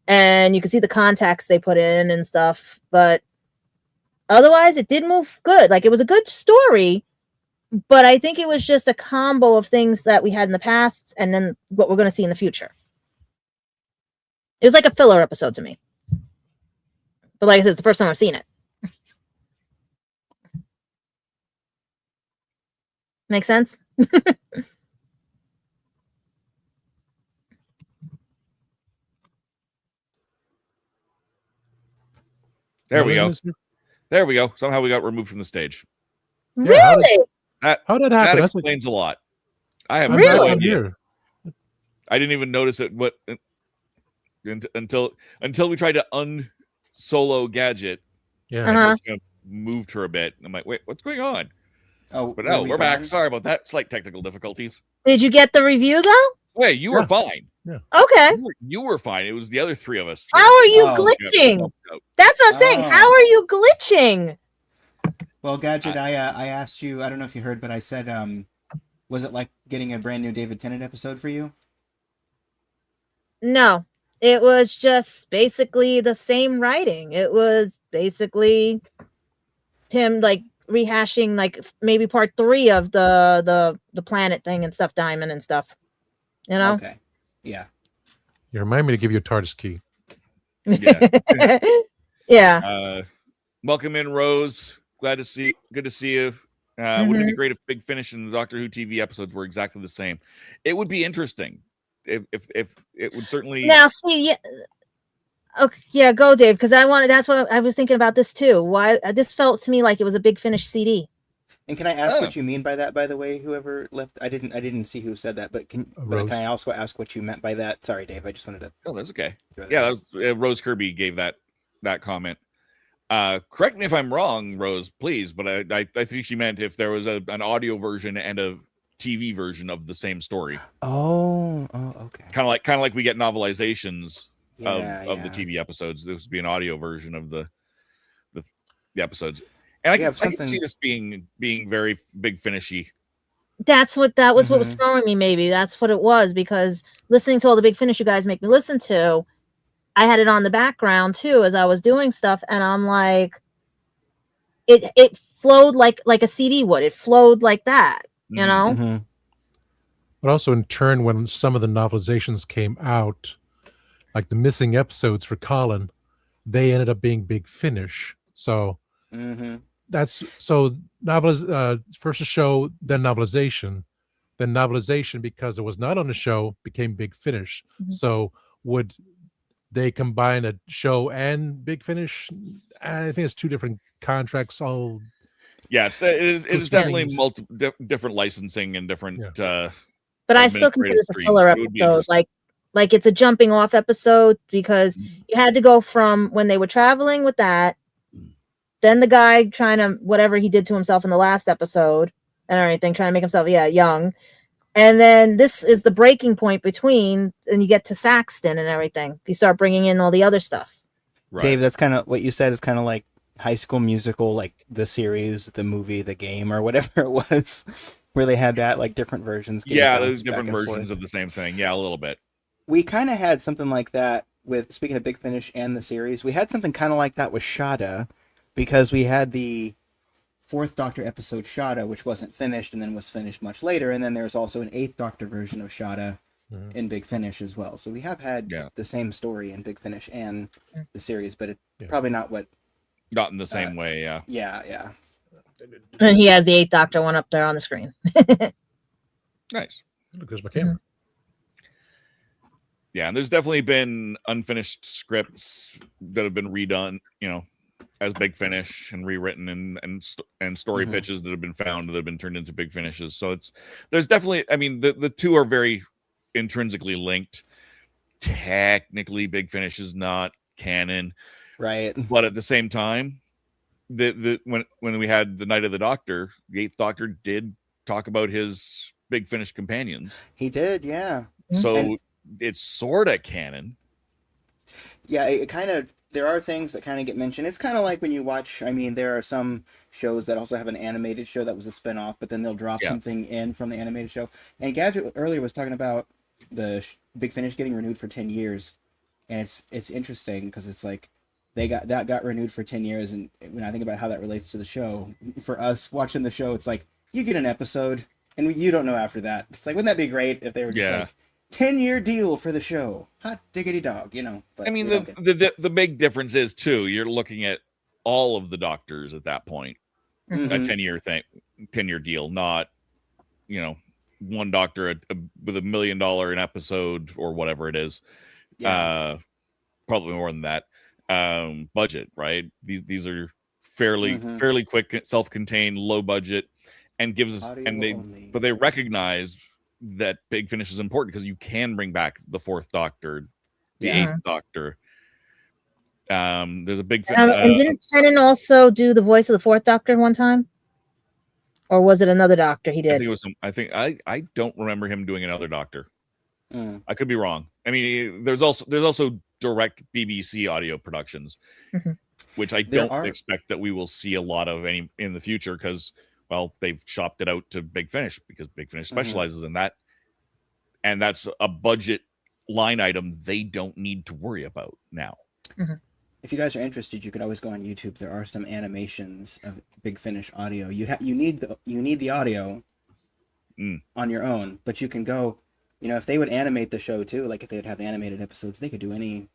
And you can see the contacts they put in and stuff. But otherwise, it did move good. Like, it was a good story, but I think it was just a combo of things that we had in the past and then what we're going to see in the future. It was like a filler episode to me. But like I said, it's the first time I've seen it. Make sense? There we go. There we go. Somehow we got removed from the stage. Really? How did that happen? That explains a lot. I have no idea. I didn't even notice it until we tried to unsolo Gadget. Yeah. I just kind of moved her a bit. I'm like, wait, what's going on? Oh, but no, we're back. Sorry about that. Slight technical difficulties. Did you get the review though? Hey, you were fine. Yeah. Okay. You were fine. It was the other three of us. How are you glitching? That's what I'm saying. How are you glitching? Well, Gadget, I asked you. I don't know if you heard, but I said, was it like getting a brand new David Tennant episode for you? No, it was just basically the same writing. It was basically him like rehashing like maybe part 3 of the planet thing and stuff, Diamond and stuff. You know? Okay. Yeah. You remind me to give you a TARDIS key. Yeah. Yeah. Welcome in, Rose. Good to see you. Wouldn't it be great if Big Finish and the Doctor Who TV episodes were exactly the same? It would be interesting. If it would certainly. Now, see, yeah. Okay, yeah, go, Dave, because that's what I was thinking about this too. Why this felt to me like it was a Big Finish CD. And can I ask what you mean by that? By the way, whoever left, I didn't see who said that, but can I also ask what you meant by that? Sorry, Dave, I just wanted to. Oh, that's okay. Yeah, that was Rose Kirby gave that comment. Correct me if I'm wrong, Rose, please, but I think she meant if there was an audio version and a TV version of the same story. Oh, okay. Kind of like we get novelizations of the TV episodes. This would be an audio version of the episodes, and I can see this being very Big Finishy. That was what was throwing me. Maybe that's what it was, because listening to all the Big Finish you guys make me listen to, I had it on the background too as I was doing stuff, and I'm like, it flowed like a CD would. It flowed like that, you know. Mm-hmm. But also, in turn, when some of the novelizations came out, like the missing episodes for Colin, they ended up being Big Finish. So that's first a show, then novelization, because it was not on the show became Big Finish. So would they combine a show and Big Finish? I think it's 2 different contracts. All yes, it is definitely different licensing and different. But I still consider this a filler episode. Like it's a jumping off episode, because you had to go from when they were traveling with that, then the guy trying to whatever he did to himself in the last episode and everything, trying to make himself young. And then this is the breaking point between, and you get to Saxton and everything. You start bringing in all the other stuff. Right. Dave, that's kind of what you said is kind of like High School Musical, like the series, the movie, the game, or whatever it was, where they had that like different versions. Yeah, there's different versions of the same thing. Yeah, a little bit. We kind of had something like that with, speaking of Big Finish and the series, we had something kind of like that with Shada, because we had the 4th Doctor episode Shada, which wasn't finished and then was finished much later. And then there's also an 8th Doctor version of Shada in Big Finish as well. So we have had the same story in Big Finish and the series, but probably not in the same way. Yeah. Yeah. And he has the 8th Doctor one up there on the screen. Nice. Look, there's my camera. Yeah, and there's definitely been unfinished scripts that have been redone, as Big Finish and rewritten, and story pitches that have been found that have been turned into Big Finishes. So there's definitely, I mean, the two are very intrinsically linked. Technically, Big Finish is not canon, right? But at the same time, when we had the Night of the Doctor, the 8th Doctor did talk about his Big Finish companions. He did, yeah. So it's sort of canon. Yeah, it kind of, there are things that kind of get mentioned. It's kind of like when you watch, I mean, there are some shows that also have an animated show that was a spinoff, but then they'll drop something in from the animated show. And Gadget earlier was talking about the Big Finish getting renewed for 10 years. And it's interesting because it's like they got renewed for 10 years. And when I think about how that relates to the show, for us watching the show, it's like you get an episode and you don't know after that. It's like, wouldn't that be great if they were just like 10-year deal for the show? Hot diggity dog, you know. But I mean, the big difference is too, you're looking at all of the doctors at that point. A 10-year deal, not, you know, one doctor with $1 million an episode or whatever it is. Probably more than that. Budget, right? These are fairly quick, self-contained, low budget, and gives us but they recognize that Big Finish is important because you can bring back the fourth Doctor, the eighth Doctor. There's a big and didn't Tennant also do the voice of the fourth Doctor one time? Or was it another Doctor he did? I think it was I don't remember him doing another Doctor. I could be wrong. I mean, there's also direct BBC audio productions, which I don't expect that we will see a lot of any in the future because, well, they've shopped it out to Big Finish because Big Finish specializes in that, and that's a budget line item they don't need to worry about now. If you guys are interested, you could always go on YouTube. There are some animations of Big Finish audio. You need the audio on your own, but you can go. You know, if they would animate the show too, like if they would have animated episodes, they could do any.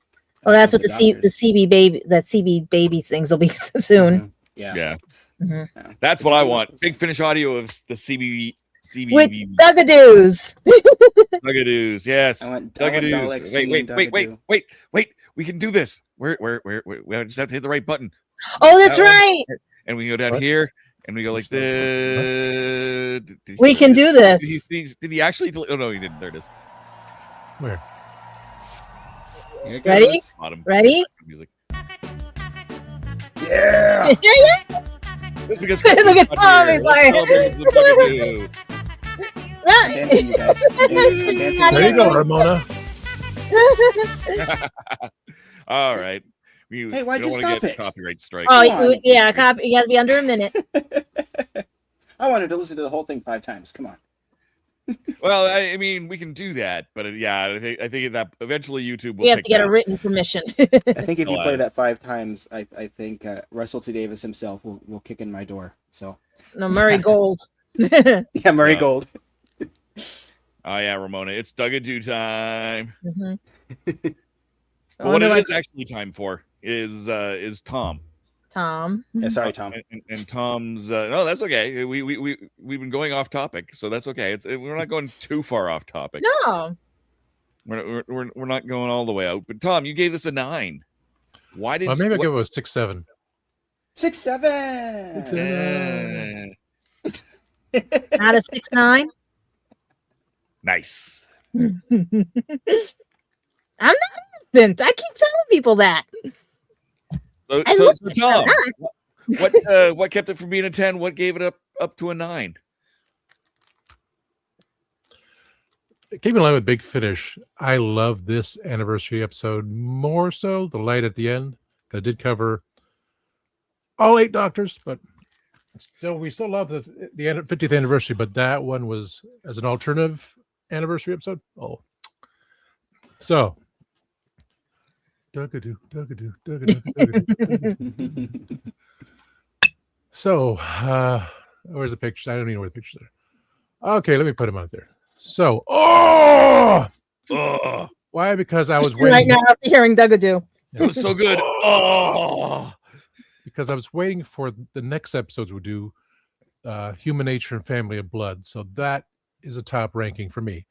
Well, that's what the CB baby things will be soon. Yeah. That's what I want. Big Finish audio of the CB with Dugadoos. Dugadoos, yes. Dugadoos. Wait. We can do this. We just have to hit the right button. Oh, that's right. And we go down here. And we go like this. We can do this. Did he actually? Oh no, he didn't. There it is. Where? Ready? Ready? Music. Yeah. Because look at Tom. He's like. Dancing, you guys. Dancing. There you go, Ramona. All right. Hey, why'd you stop it? Copyright strike. Oh, yeah, you got to be under a minute. I wanted to listen to the whole thing 5 times. Come on. Well, I mean, we can do that, but I think that eventually YouTube will. We have to get a written permission. I think if you play that 5 times, I think Russell T. Davis himself will kick in my door. So no, Murray Gold. Yeah, Murray Gold. Oh yeah, Ramona, it's Dugadoo time. What it is actually time for is Tom. Tom. Yeah, sorry, Tom. And Tom's no, that's okay. We've been going off topic, so that's okay. We're not going too far off topic. No. We're not going all the way out. But Tom, you gave this a 9. Why did? Well, maybe I'll give it a 6-7. 6-7. Not a 6-9. Nice. I'm not innocent. I keep telling people that. So Tom, what kept it from being a 10? What gave it up to a 9? Keeping in line with Big Finish, I love this anniversary episode more so, the light at the end. I did cover all 8 doctors, but we still love the 50th anniversary, but that one was as an alternative anniversary episode. Oh. So Dugadoo. So, where's the pictures? I don't even know where the pictures are. Okay, let me put them out there. So, why? Because I was waiting right now after hearing Dugadoo. It was so good. Because I was waiting for the next episodes we do, Human Nature and Family of Blood. So that is a top ranking for me.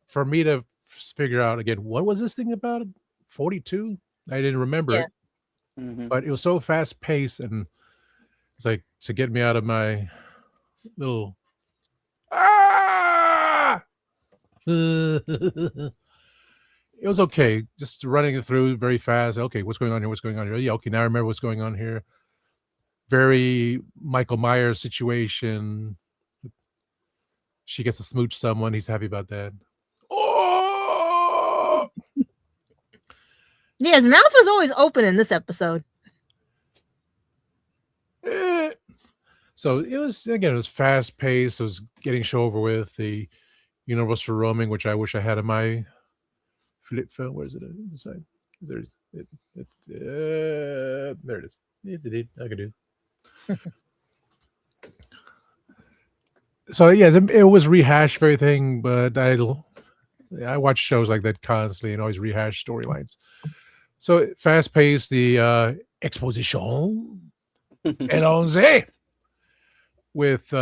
For me to figure out again, what was this thing about? 42? I didn't remember it, but it was so fast paced, and it's like to get me out of my little it was okay, just running it through very fast. Okay, what's going on here? Yeah, okay, now I remember what's going on here. Very Michael Myers situation. She gets to smooch someone, he's happy about that. Yeah, his mouth was always open in this episode. So it was fast paced. It was getting show over with. The universal roaming, which I wish I had in my flip phone. Where is it? Inside. There's it. There it is. I could do. So yes, it was rehash everything, but I watch shows like that constantly and always rehash storylines. So fast paced, the exposition allons-y with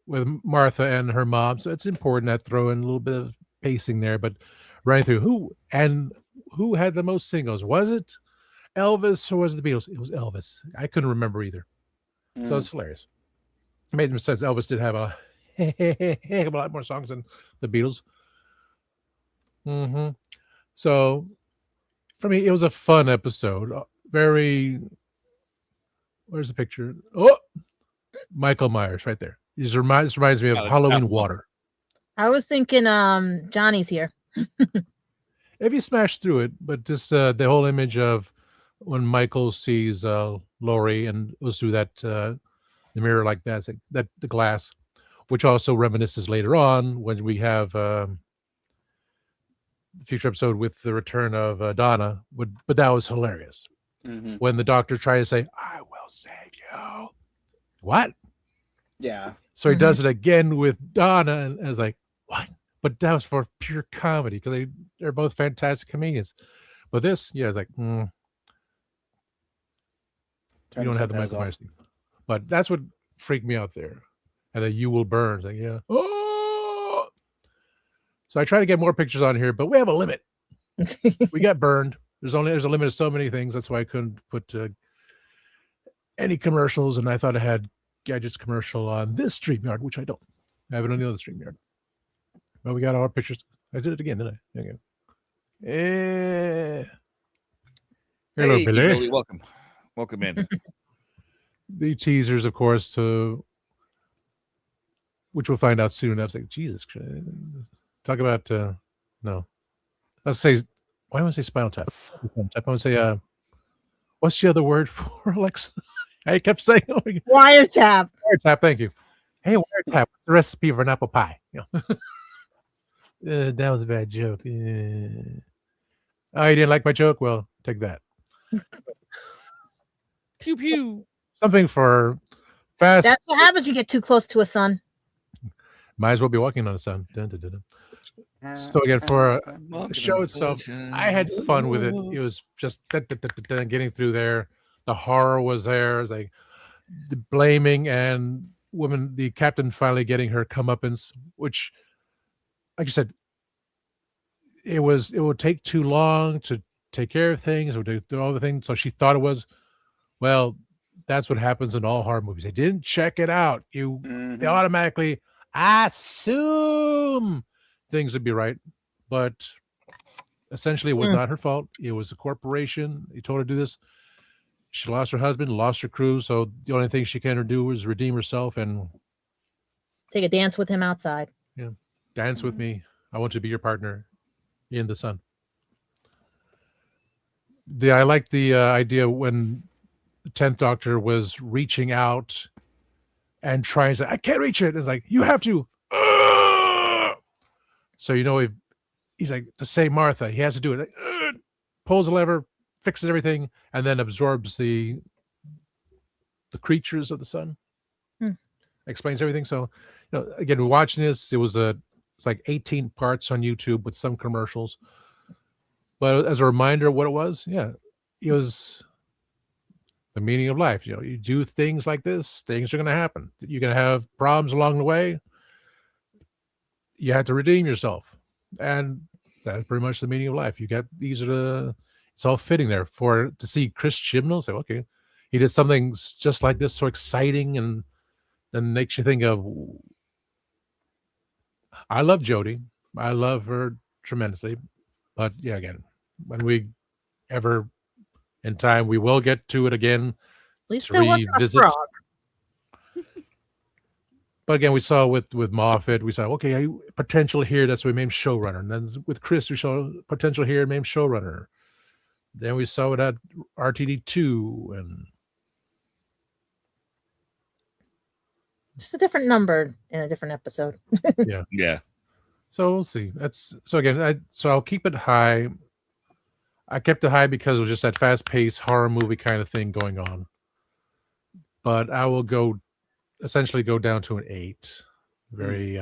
Martha and her mom. So it's important that throw in a little bit of pacing there, but running through who had the most singles? Was it Elvis or was it the Beatles? It was Elvis. I couldn't remember either. So it's hilarious. It made sense. Elvis did have a lot more songs than the Beatles. So for me, it was a fun episode. Very. Where's the picture? Oh, Michael Myers right there. This reminds me of Halloween Water. I was thinking Johnny's here. If you smash through it, but just the whole image of when Michael sees Laurie and goes through that the mirror like that, the glass, which also reminisces later on when we have the future episode with the return of Donna. But that was hilarious. When the doctor tried to say, "I will save you." What? Yeah. So he does it again with Donna, and I was like, "What?" But that was for pure comedy because they're both fantastic comedians. But this, yeah, it's like, you don't have the Michael Myers thing. But that's what freaked me out there. And then "You Will Burn." Like, yeah. Oh! So I try to get more pictures on here, but we have a limit. We got burned. There's a limit of so many things. That's why I couldn't put any commercials. And I thought I had Gadgets commercial on this StreamYard, which I don't. I have it on the other StreamYard. But we got all our pictures. I did it again, didn't I? There you go. Hello, Billy. Welcome in. The teasers, of course, which we'll find out soon. I was like, Jesus Christ. Talk about, no. Let's say, why don't I say Spinal Tap? I want to say, what's the other word for Alexa? I kept saying, Wiretap. Wiretap, thank you. Hey, Wiretap, what's the recipe for an apple pie? That was a bad joke. Oh, you didn't like my joke? Well, take that. Pew pew. Something for fast. That's what happens when you get too close to a sun. Might as well be walking on the sun. Dun, dun, dun, dun. So again, for the show itself, I had fun with it. It was just getting through there. The horror was there. It was like the blaming and the captain finally getting her comeuppance, which, like I said, it would take too long to take care of things. It would do all the things. So she thought it was, well, that's what happens in all horror movies. They didn't check it out. They automatically assume things would be right, but essentially it was not her fault. It was a corporation. He told her to do this. She lost her husband, lost her crew, so the only thing she can do is redeem herself and take a dance with him outside. Yeah, dance with me. I want to be your partner in the sun. I like the idea when the 10th Doctor was reaching out and trying to say, I can't reach it. It's like, you have to. So, he's like, to save Martha, he has to do it. Like, pulls the lever, fixes everything, and then absorbs the creatures of the sun. Explains everything. So, again, we're watching this. It's like 18 parts on YouTube with some commercials. But as a reminder of what it was, it was the meaning of life. You do things like this, things are going to happen. You're going to have problems along the way. You have to redeem yourself. And that's pretty much the meaning of life. It's all fitting there. To see Chris Chibnall say, okay, he did something just like this, so exciting, and then makes you think of, I love Jodie. I love her tremendously. But yeah, again, when we ever in time, we will get to it again. At least there wasn't a frog. But again, we saw with Moffat, we saw, okay, potential here. That's why we made him showrunner. And then with Chris, we saw potential here, made him showrunner. Then we saw it at RTD2 and just a different number in a different episode. Yeah. So we'll see. I'll keep it high. I kept it high because it was just that fast-paced horror movie kind of thing going on. But I will essentially go down to an 8. Very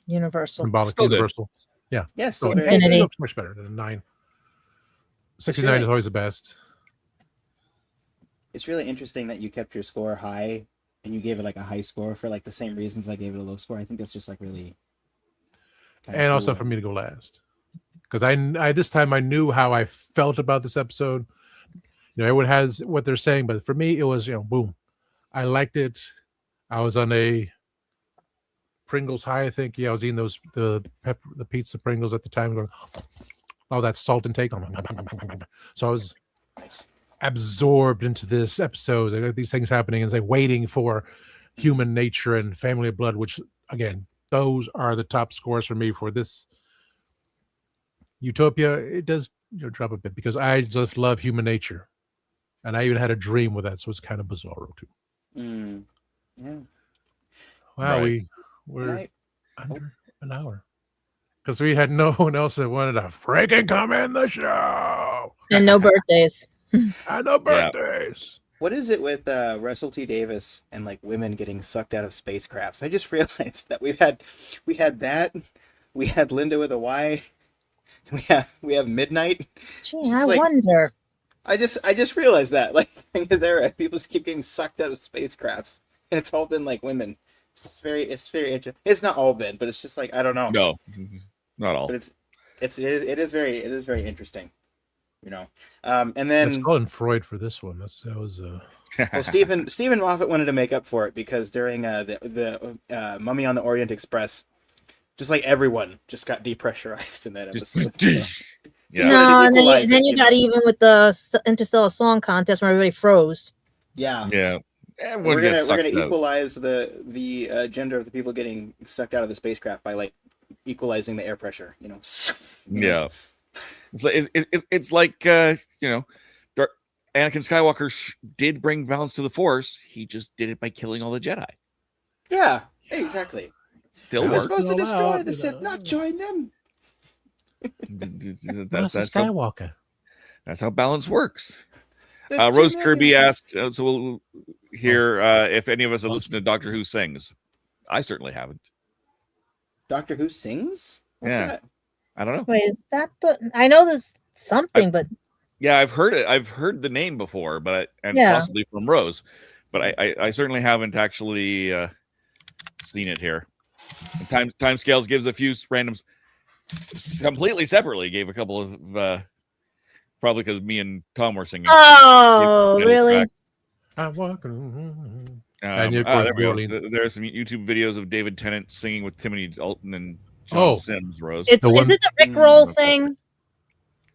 universal. Symbolic, still universal. Good. Yeah. Yes, still Infinity. It looks much better than a 9. 69 is always the best. It's really interesting that you kept your score high and you gave it like a high score for like the same reasons I gave it a low score. I think that's just like really. And also for me to go last, because I this time I knew how I felt about this episode. Everyone has what they're saying, but for me it was boom. I liked it. I was on a Pringles high. I think I was eating the pizza Pringles at the time, going, oh, that salt intake. So I was absorbed into this episode. I got these things happening and waiting for human nature and family of blood, which again, those are the top scores for me for this. Utopia, it does drop a bit because I just love human nature, and I even had a dream with that, so it's kind of bizarro too. Yeah. Wow, we're under an hour because we had no one else that wanted to freaking come in the show, and no birthdays. And no birthdays. What is it with Russell T Davis and like women getting sucked out of spacecrafts? I just realized that we had that, we had Linda with a Y, we have Midnight. Gee, I wonder. I just realized that in his era, people just keep getting sucked out of spacecrafts, and it's all been like women. It's very interesting. It's not all been, but it's just like I don't know. No, not all. But it is very interesting. And then let's call him Freud for this one. That was well, Stephen Moffat wanted to make up for it because during the Mummy on the Orient Express, just like everyone just got depressurized in that episode. No, and then you got even with the Interstellar Song Contest where everybody froze. Yeah. We're gonna equalize the gender of the people getting sucked out of the spacecraft by like equalizing the air pressure. Yeah. It's like Anakin Skywalker did bring balance to the Force. He just did it by killing all the Jedi. Yeah, exactly. Still we're supposed to destroy the Sith, not join them. That's Skywalker. That's how balance works. Rose Kirby asked, so we'll hear if any of us have listened to Doctor Who sings. I certainly haven't. Doctor Who sings? What's that? I don't know. Wait, is that I know there's something, but yeah, I've heard it. I've heard the name before, possibly from Rose, but I certainly haven't actually seen it here. And Timescales gives a few randoms completely separately. Gave a couple of probably because me and Tom were singing. Oh, really? I'm walking. There we go. There are some YouTube videos of David Tennant singing with Timothy Dalton and John Sims. Rose, is it the Rickroll thing?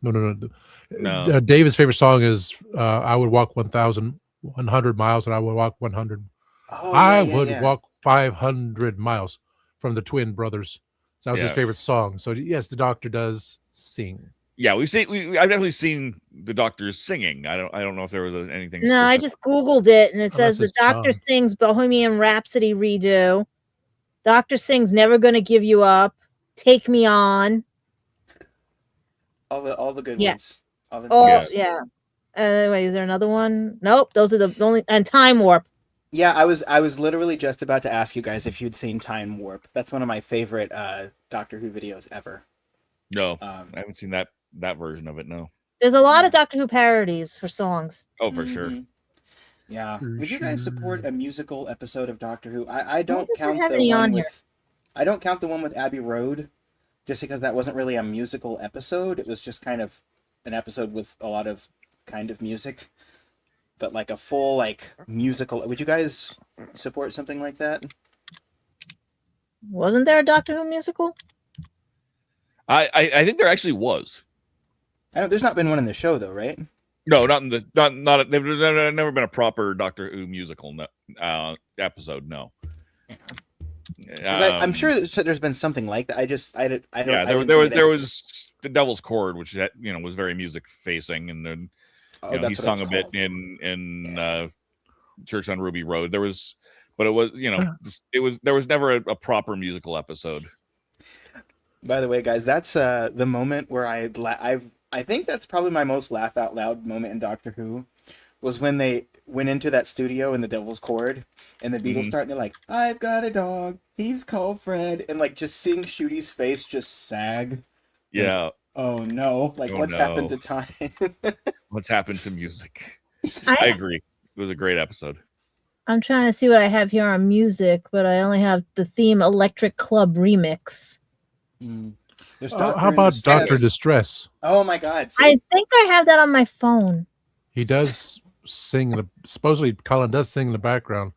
No. David's favorite song is "I would walk 1,100 miles, and I would walk 100. I would walk 500 miles." From the Twin Brothers. So that was his favorite song. So yes, the Doctor does sing. Yeah, I've definitely seen the Doctors singing. I don't know if there was anything. No, I just Googled it, and it says the Doctor sings Bohemian Rhapsody redo. Doctor sings Never Gonna Give You Up, Take Me On. All the good ones. Yeah. Wait, is there another one? Nope, those are the only. And Time Warp. Yeah, I was literally just about to ask you guys if you'd seen Time Warp. That's one of my favorite Doctor Who videos ever. No, I haven't seen that version of it. No. There's a lot of Doctor Who parodies for songs. Oh, for sure. Yeah. Would you guys support a musical episode of Doctor Who? I don't count the one with. I don't count the one with Abbey Road, just because that wasn't really a musical episode. It was just kind of an episode with a lot of kind of music. But like a full musical, would you guys support something like that? Wasn't there a Doctor Who musical? I think there actually was. I know there's not been one in the show though, right? No, not in the not. There's never been a proper Doctor Who musical episode. No. I'm sure there's been something like that. I don't. Yeah, there the Devil's Chord, which was very music facing, and then he sung a bit in Church on Ruby Road. There was never a proper musical episode. By the way, guys, that's the moment where I think that's probably my most laugh out loud moment in Doctor Who, was when they went into that studio in the Devil's Chord and the Beatles start and they're like, "I've got a dog, he's called Fred," and like just seeing Shooty's face just sag. Yeah. Like, oh no! Like what's happened to time? What's happened to music? I agree. It was a great episode. I'm trying to see what I have here on music, but I only have the theme Electric Club Remix. How about Dr. Distress? Oh my God! See? I think I have that on my phone. He does sing. Supposedly, Colin does sing in the background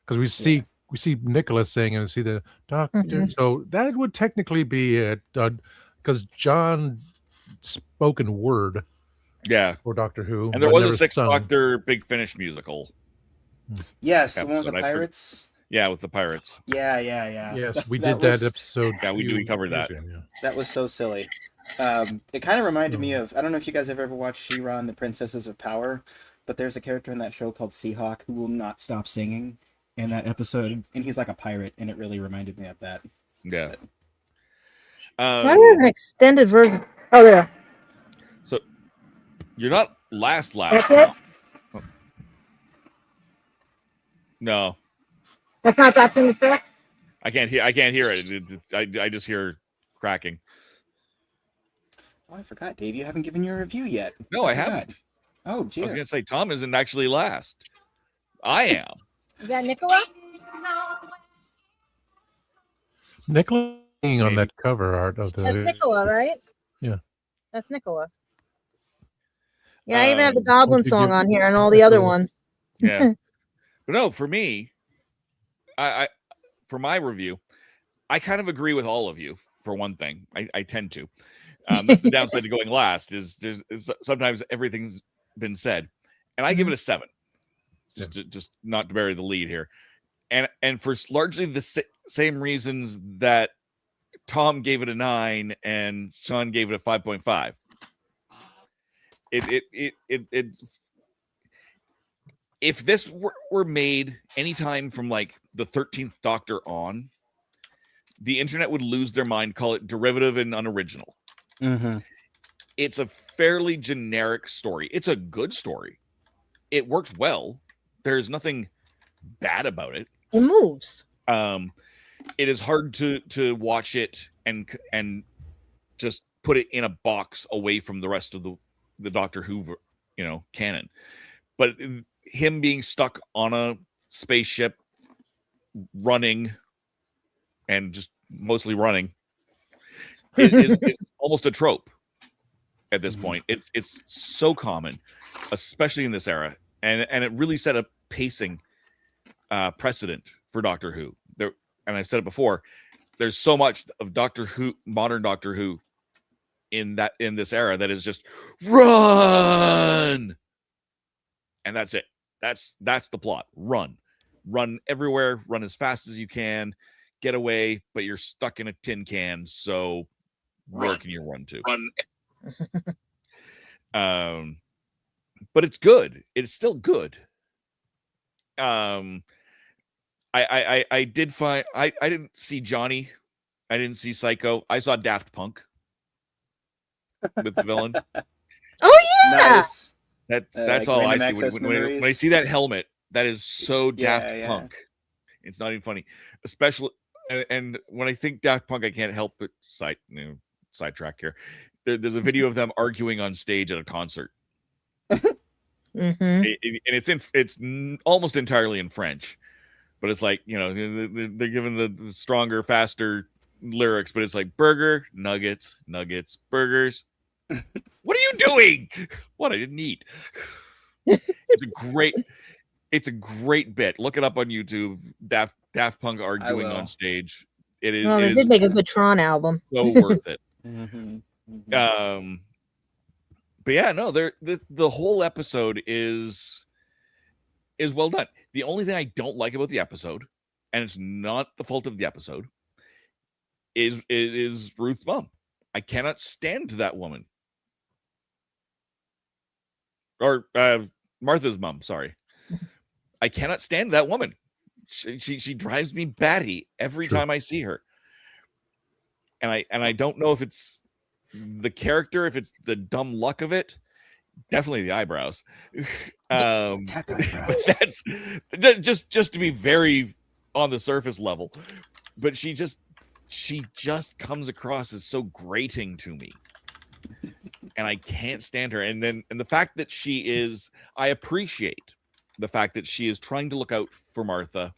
because we see Nicholas sing and see the doctor. Mm-hmm. So that would technically be it, because John spoken word. Yeah, for Doctor Who, and there was a Sixth Doctor Big Finish musical. Yes, the one with the pirates. Yeah, with the pirates. Yeah. Yes, we did that episode. Yeah, we covered that. Yeah. That was so silly. It kind of reminded me of, I don't know if you guys have ever watched She-Ra and the Princesses of Power, but there's a character in that show called Seahawk who will not stop singing in that episode, and he's like a pirate, and it really reminded me of that. Yeah. Why do we have an extended version? Oh, there. So you're not last. Okay. Oh. No. That's not back in the track? I can't hear it. I just hear cracking. Oh, I forgot, Dave. You haven't given your review yet. No, I haven't. Oh, dear. I was going to say, Tom isn't actually last. I am. You got Nicola? Nicola on that cover art of the. That's Nicola, right? Yeah. That's Nicola. Yeah, I even have the Goblin song on here and all the other ones. Yeah. But no, for me, I for my review, I kind of agree with all of you. For one thing, I tend to. That's the downside to going last. Is sometimes everything's been said, and I give it a 7. Just not to bury the lead here, and for largely the same reasons that Tom gave it a 9 and Sean gave it a 5.5. It's if this were made anytime from like the 13th Doctor on, the internet would lose their mind, call it derivative and unoriginal. Mm-hmm. It's a fairly generic story. It's a good story. It works well. There's nothing bad about it. It moves. It is hard to watch it and just put it in a box away from the rest of the Doctor Who, canon. But him being stuck on a spaceship, running, and just mostly running, is almost a trope at this point. It's so common, especially in this era, and it really set a pacing precedent for Doctor Who. There, and I've said it before. There's so much of Doctor Who, modern Doctor Who, in this era that is just run, and that's it. That's the plot. Run everywhere. Run as fast as you can. Get away, but you're stuck in a tin can. So where can you run to? But it's good. It's still good. I did find I didn't see Johnny. I didn't see Psycho. I saw Daft Punk with the villain. Oh yeah. Nice. That's all I see when I see that helmet. That is so Daft Punk. It's not even funny, especially and when I think Daft Punk, I can't help but sidetrack here. There's a video of them arguing on stage at a concert. Mm-hmm. And it's almost entirely in French, but it's like they're giving the stronger, faster lyrics, but it's like burger, nuggets, burgers. What are you doing? What? I didn't eat. It's a great bit. Look it up on YouTube. Daft Punk arguing on stage. It is. Well, they did make a good Tron album. So worth it. Mm-hmm. But yeah, no, the whole episode is well done. The only thing I don't like about the episode, and it's not the fault of the episode, is Ruth's mom. I cannot stand that woman. Or Martha's mom, sorry. I cannot stand that woman. She drives me batty every time I see her. And I don't know if it's the character, if it's the dumb luck of it. Definitely the eyebrows. That's just to be very on the surface level. But she just comes across as so grating to me. And I can't stand her. And the fact that I appreciate the fact that she is trying to look out for Martha.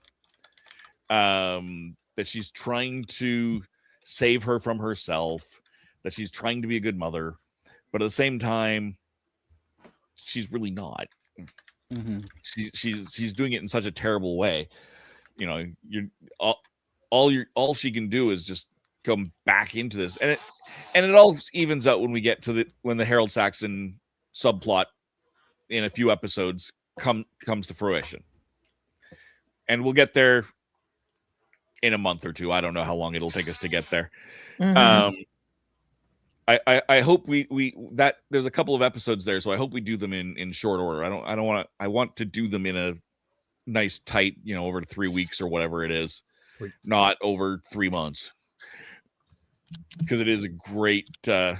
That she's trying to save her from herself, that she's trying to be a good mother, but at the same time, she's really not. Mm-hmm. She's doing it in such a terrible way. You know, all she can do is just come back into this, and it all evens out when we get to when the Harold Saxon subplot in a few episodes comes to fruition, and we'll get there in a month or two. I don't know how long it'll take us to get there. Mm-hmm. I hope we that there's a couple of episodes there, so I hope we do them in short order. I want to do them in a nice tight, over 3 weeks or whatever it is, not over 3 months, because it is a great storyline,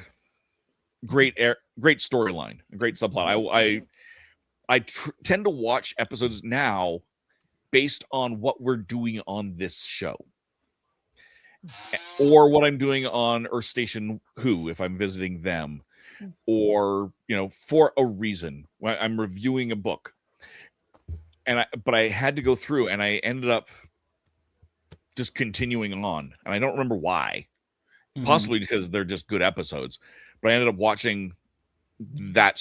a great subplot. I tend to watch episodes now based on what we're doing on this show, or what I'm doing on Earth Station Who, if I'm visiting them, or for a reason. When I'm reviewing a book, but I had to go through, and I ended up just continuing on, and I don't remember why. Possibly because they're just good episodes, but I ended up watching that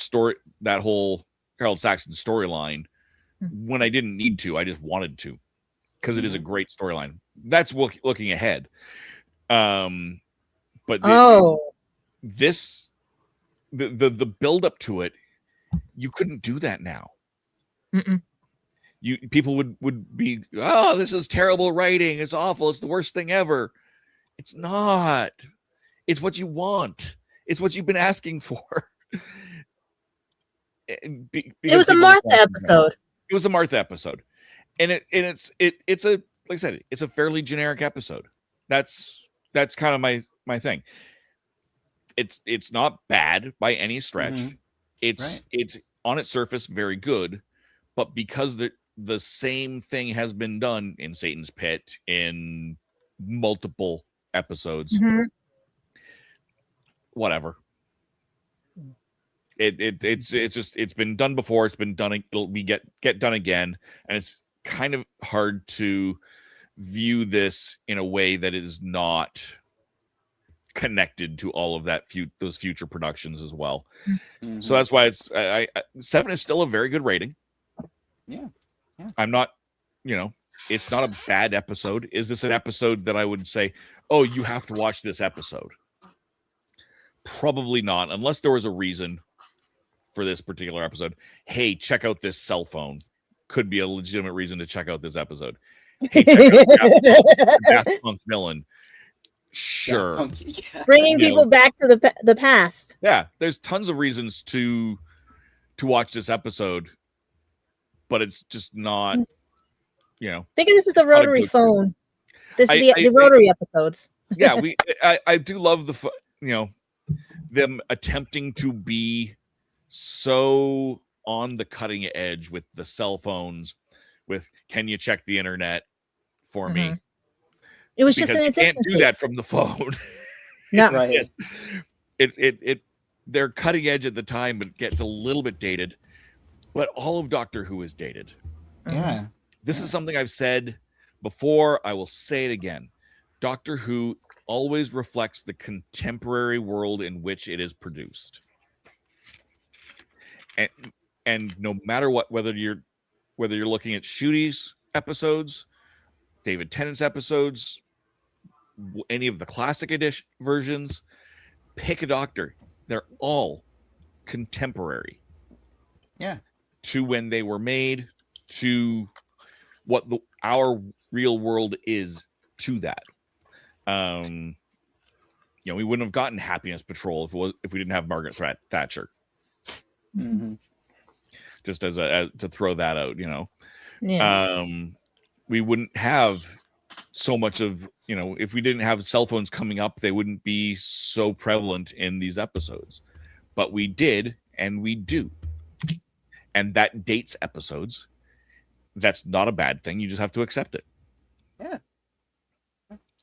whole Harold Saxon storyline when I didn't need to. I just wanted to, because it is a great storyline. That's looking ahead. But this the build up to it, you couldn't do that now. People would be, oh, this is terrible writing, it's awful, it's the worst thing ever. It's not. It's what you want. It's what you've been asking for. It was a Martha episode. It was a Martha episode, and it's a, like I said, it's a fairly generic episode. That's kind of my thing. It's not bad by any stretch. It's on its surface very good, but because the same thing has been done in Satan's Pit in multiple episodes, whatever. It's been done before. It's been done. It'll get done again, and it's kind of hard to view this in a way that is not connected to all of those future productions as well. So that's why it's 7 is still a very good rating. Yeah. I'm not, it's not a bad episode. Is this an episode that I would say, oh, you have to watch this episode? Probably not, unless there was a reason for this particular episode. Hey, check out this cell phone. Could be a legitimate reason to check out this episode. Hey, check out Daft Punk villain. Sure. Bringing people back to the past. Yeah, there's tons of reasons to watch this episode, but it's just not, Think of this as the rotary phone. This is the rotary episodes. Yeah, I do love them attempting to be so on the cutting edge with the cell phones, with can you check the internet for me? It was because just you can't do that from the phone. No, right. They're cutting edge at the time, but it gets a little bit dated. But all of Doctor Who is dated. Yeah. This is something I've said before. I will say it again. Doctor Who always reflects the contemporary world in which it is produced. And no matter what, whether you're looking at Shooty's episodes, David Tennant's episodes, any of the classic edition versions, pick a Doctor. They're all contemporary. Yeah. To when they were made, to what our real world is to that. we wouldn't have gotten Happiness Patrol if we didn't have Margaret Thatcher. Mm-hmm. Just as to throw that out, Yeah. We wouldn't have so much of, if we didn't have cell phones coming up, they wouldn't be so prevalent in these episodes. But we did, and we do. And that dates episodes. That's not a bad thing. You just have to accept it. Yeah.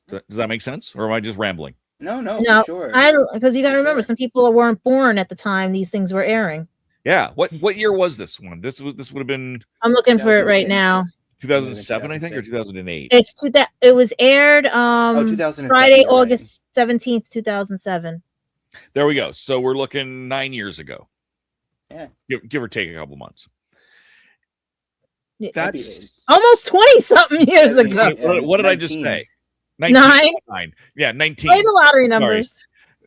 Does that make sense? Or am I just rambling? No, No, for sure. Because you got to remember, some people weren't born at the time these things were airing. Yeah. What year was this one? This would have been. I'm looking for it right now. 2007, I think, or 2008. It was aired 2007, Friday, you're right. August 17th, 2007. There we go. So we're looking 9 years ago. Yeah. Give or take a couple months. Yeah, That's almost 20 something years ago. What did I just say? 9. Yeah, 19. Play the lottery numbers.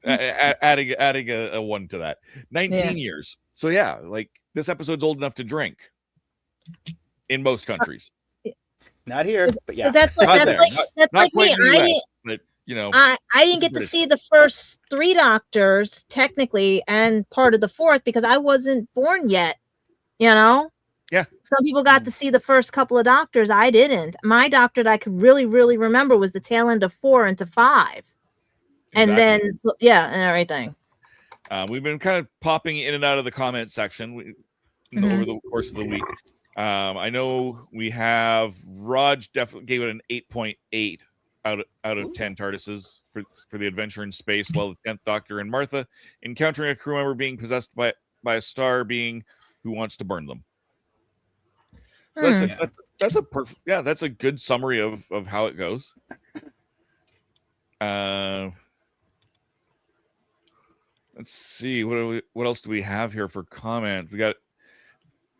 Adding a 1 to that. 19 years. So yeah, like this episode's old enough to drink in most countries. Not here, but yeah. That's like me. But I didn't get to see the first 3 Doctors technically, and part of the 4th because I wasn't born yet. Yeah. Some people got to see the first couple of Doctors. I didn't. My Doctor that I could really, really remember was the tail end of 4 into 5. And then, and everything. We've been kind of popping in and out of the comment section over the course of the week. I know we have Raj definitely gave it an 8.8 out of 10 TARDISes for the adventure in space, while the 10th Doctor and Martha encountering a crew member being possessed by a star being who wants to burn them. So that's a perfect, that's a good summary of how it goes. Let's see, what else do we have here for comment? We got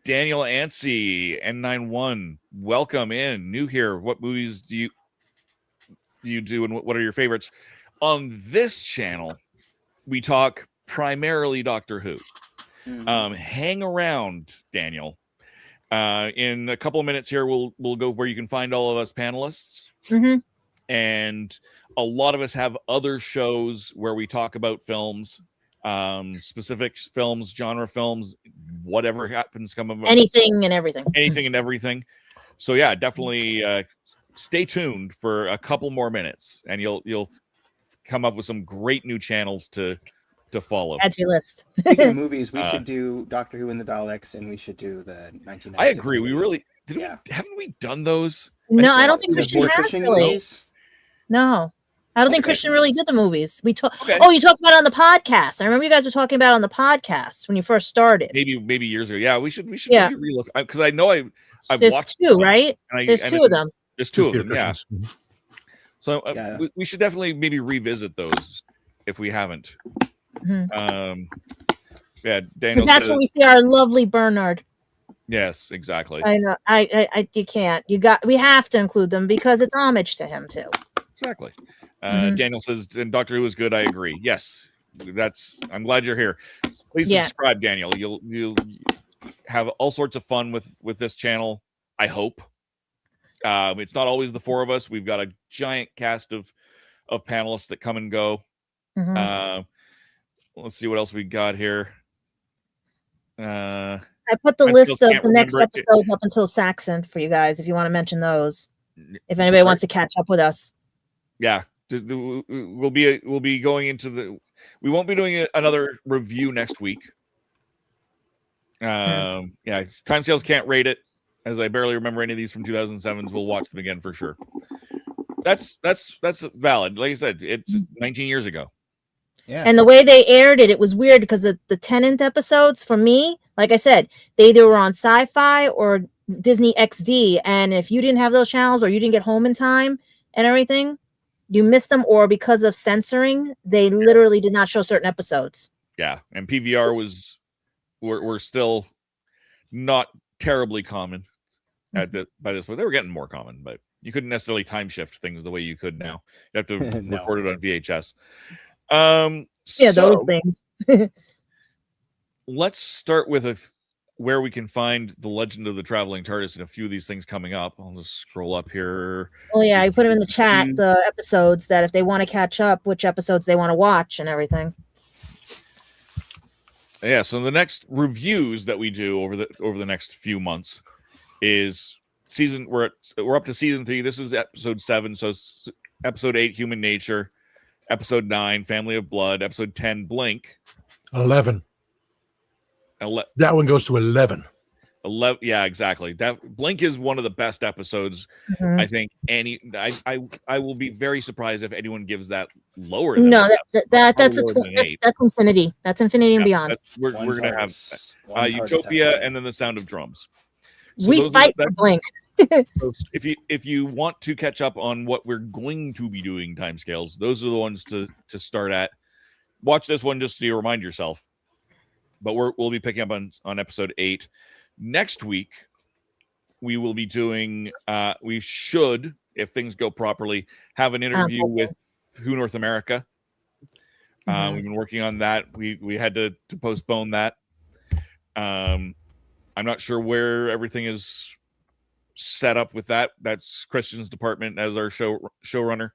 Daniel Anstey, N91. Welcome in, new here. What movies do you do, and what are your favorites? On this channel, we talk primarily Doctor Who. Hang around, Daniel. In a couple of minutes here, we'll go where you can find all of us panelists. And a lot of us have other shows where we talk about films, specific films, genre films, whatever happens come about. Anything and everything. So yeah, definitely stay tuned for a couple more minutes, and you'll come up with some great new channels to follow. Add to your list. Speaking of movies, we should do Doctor Who and the Daleks, and we should do the 1996. I agree. We really haven't we done those? No, I don't think Christian has really. No, I don't think Christian really did the movies. We talked. Oh, you talked about it on the podcast. I remember you guys were talking about it on the podcast when you first started. Maybe years ago. Yeah, we should maybe relook, because I know I've There's watched 2, right? There's 2 of them. There's 2 of them. Yeah. So we should definitely maybe revisit those if we haven't. Daniel. That's when we see our lovely Bernard. Yes, exactly. I know. You can't. We have to include them because it's homage to him too. Exactly. Daniel says, and Doctor Who is good. I agree. Yes, I'm glad you're here. Please subscribe, Daniel. You'll have all sorts of fun with this channel, I hope. It's not always the 4 of us. We've got a giant cast of panelists that come and go. Let's see what else we got here. I put the list of the next episodes up until Saxon for you guys if you want to mention those. If anybody wants to catch up with us. Yeah, we'll be going into we won't be doing another review next week. Timescales can't rate it, as I barely remember any of these from 2007s. We'll watch them again for sure. That's valid. Like I said, it's 19 years ago. Yeah. And the way they aired it was weird because the Tennant episodes, for me, like I said, they either were on Sci-Fi or Disney XD. And if you didn't have those channels or you didn't get home in time and everything, you missed them. Or because of censoring, they literally did not show certain episodes. Yeah. And PVR were still not terribly common by this point. They were getting more common, but you couldn't necessarily time shift things the way you could now. You have to record it on VHS. Those things. Let's start with where we can find the Legend of the Traveling TARDIS and a few of these things coming up. I'll just scroll up here. Oh yeah, I put them in the chat, the episodes that if they want to catch up, which episodes they want to watch and everything. Yeah, so the next reviews that we do over the next few months is we're up to season 3. This is episode 7, so episode 8, Human Nature, episode 9, Family of Blood, episode 10, Blink. 11. That one goes to 11. 11, yeah, exactly. That Blink is one of the best episodes. I think I will be very surprised if anyone gives that lower than that's Infinity. That's Infinity and Beyond. We're gonna have Utopia and then The Sound of Drums. So we fight for Blink. if you want to catch up on what we're going to be doing timescales, those are the ones to start at. Watch this one just to remind yourself. But we'll be picking up on episode 8. Next week, we will be doing, we should, if things go properly, have an interview with Who North America. We've been working on that. We had to postpone that. I'm not sure where everything is set up with that. That's Christian's department as our showrunner.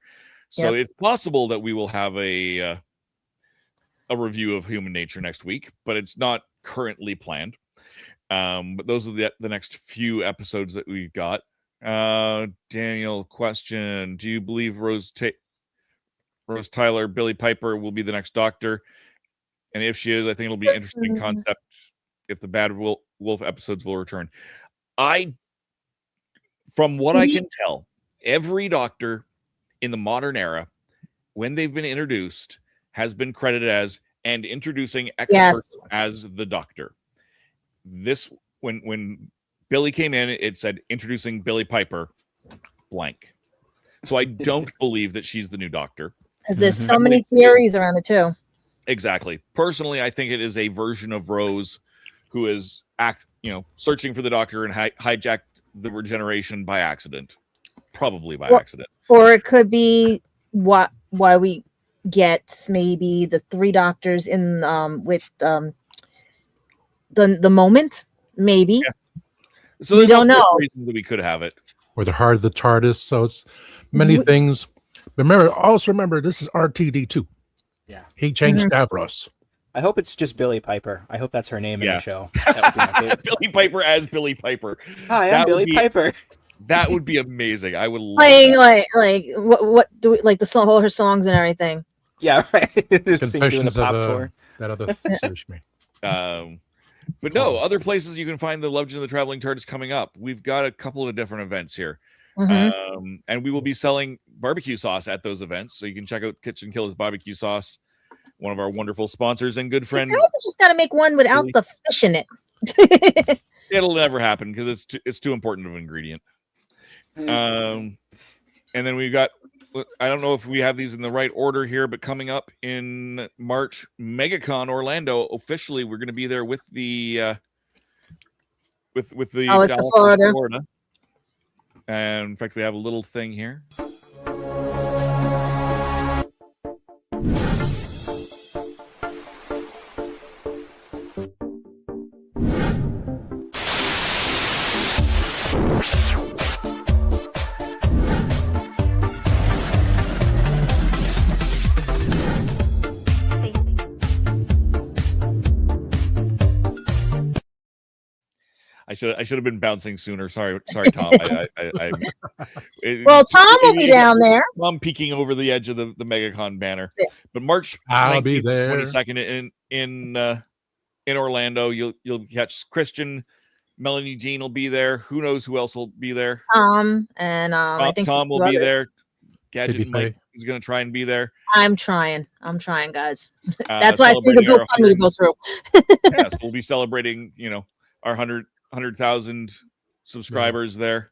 So it's possible that we will have a review of Human Nature next week, but it's not currently planned. But those are the next few episodes that we've got. Daniel, question: do you believe Rose Tyler, Billy Piper will be the next Doctor? And if she is, I think it'll be an interesting concept if the Bad Wolf episodes will return. From what I can tell, every Doctor in the modern era, when they've been introduced, has been credited as and introducing experts as the Doctor. This when Billy came in, it said introducing Billy Piper blank. So I don't believe that she's the new Doctor. Because there's so many theories around it too. Exactly. Personally, I think it is a version of Rose who is searching for the Doctor and hijacked the regeneration by accident. Probably by accident. Or it could be why we get maybe the 3 Doctors in with the moment, maybe. Yeah. So we don't know reason that we could have it. Or the heart of the TARDIS. So it's many things. Also remember, this is RTD2. Yeah. He changed Stavros. I hope it's just Billy Piper. I hope that's her name in the show. That would be my favorite. Billy Piper as Billy Piper. Hi, I'm Billy Piper. That would be amazing. I would love playing that. like what do we like all her songs and everything. Yeah, right. Confessions doing the pop tour. That other series. But no, other places you can find the Legend of the Traveling TARDIS coming up. We've got a couple of different events here. And we will be selling barbecue sauce at those events. So you can check out Kitchen Killer's barbecue sauce, one of our wonderful sponsors and good friend. You just got to make one without the fish in it. It'll never happen because it's too important of an ingredient. And then we've got, I don't know if we have these in the right order here, but coming up in March, MegaCon Orlando. Officially, we're going to be there with the with the Dallas, Florida. And in fact, we have a little thing here. I should have been bouncing sooner. Sorry, Tom. Well, Tom will be down there. I'm peeking over the edge of the MegaCon banner. Yeah. But March I'll be there. 22nd in Orlando. You'll catch Christian, Melanie Jean will be there. Who knows who else will be there? And I think Tom will be there. Gadget Mike is going to try and be there. I'm trying, guys. That's why I see the GoFundMe to go through. Yes, we'll be celebrating, our 100,000 subscribers there.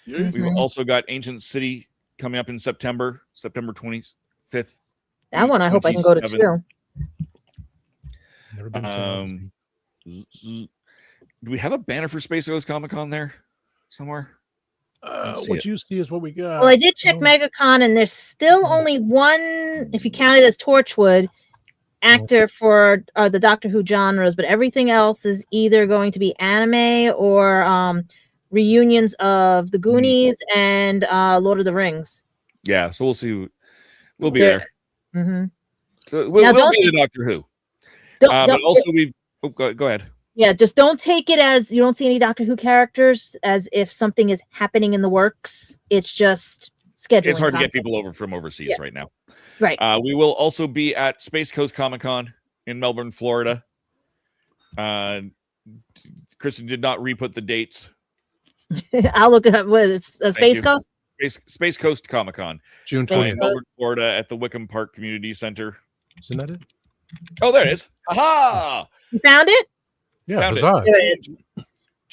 We've also got Ancient City coming up in September 25th. That one I hope I can go to too. Never been do we have a banner for Space Ghost Comic-Con there somewhere? What you see is what we got. Well, I did check MegaCon, and there's still only one, if you count it as Torchwood, actor for the Doctor Who genres, but everything else is either going to be anime or reunions of the Goonies and Lord of the Rings. Yeah, so we'll see. We'll be there. Mm-hmm. So we'll be the Doctor Who. But also we've go ahead. Yeah, just don't take it as you don't see any Doctor Who characters as if something is happening in the works. It's just scheduling. It's hard to get people over from overseas right now. Right. We will also be at Space Coast Comic-Con in Melbourne, Florida. Kristen did not re-put the dates. I'll look at what it's Space Coast. Space Coast Comic-Con, June 20th, Melbourne, Florida, at the Wickham Park Community Center. Isn't that it? Oh, there it is. Aha! You found it? Yeah, found bizarre. There it is.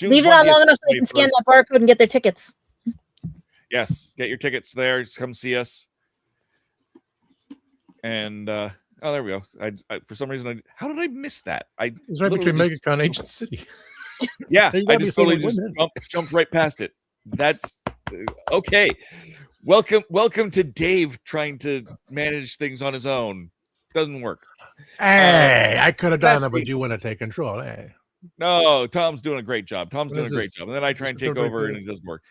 Leave it on long enough so they can scan that barcode and get their tickets. Yes, get your tickets there. Just come see us. And oh, there we go. I for some reason, how did I miss that? It's right between MegaCon and Ancient City. Yeah, I just totally just jumped right past it. That's okay. Welcome to Dave trying to manage things on his own. Doesn't work. Hey, I could have done it, but you want to take control. Hey. No, Tom's doing a great job. And then I try and take over, and it doesn't work.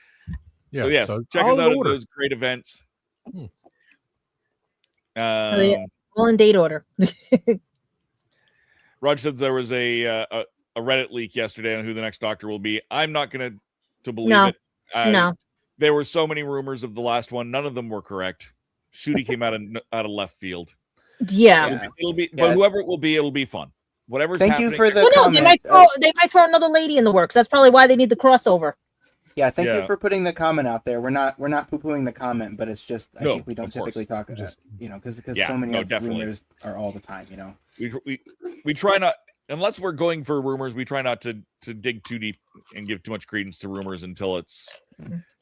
Yeah. So yes, check us out at those great events. All in date order. Raj said there was a Reddit leak yesterday on who the next Doctor will be. I'm not going to believe it. No. There were so many rumors of the last one. None of them were correct. Shooty came out of left field. Yeah. It'll be, but whoever it will be, it'll be fun. Whatever's Thank happening. you for the comment. They might throw another lady in the works. That's probably why they need the crossover. Yeah, thank you for putting the comment out there. We're not poo-pooing the comment, but it's just I think we don't typically talk about because so many of rumors are all the time. We try not, unless we're going for rumors, we try not to dig too deep and give too much credence to rumors until it's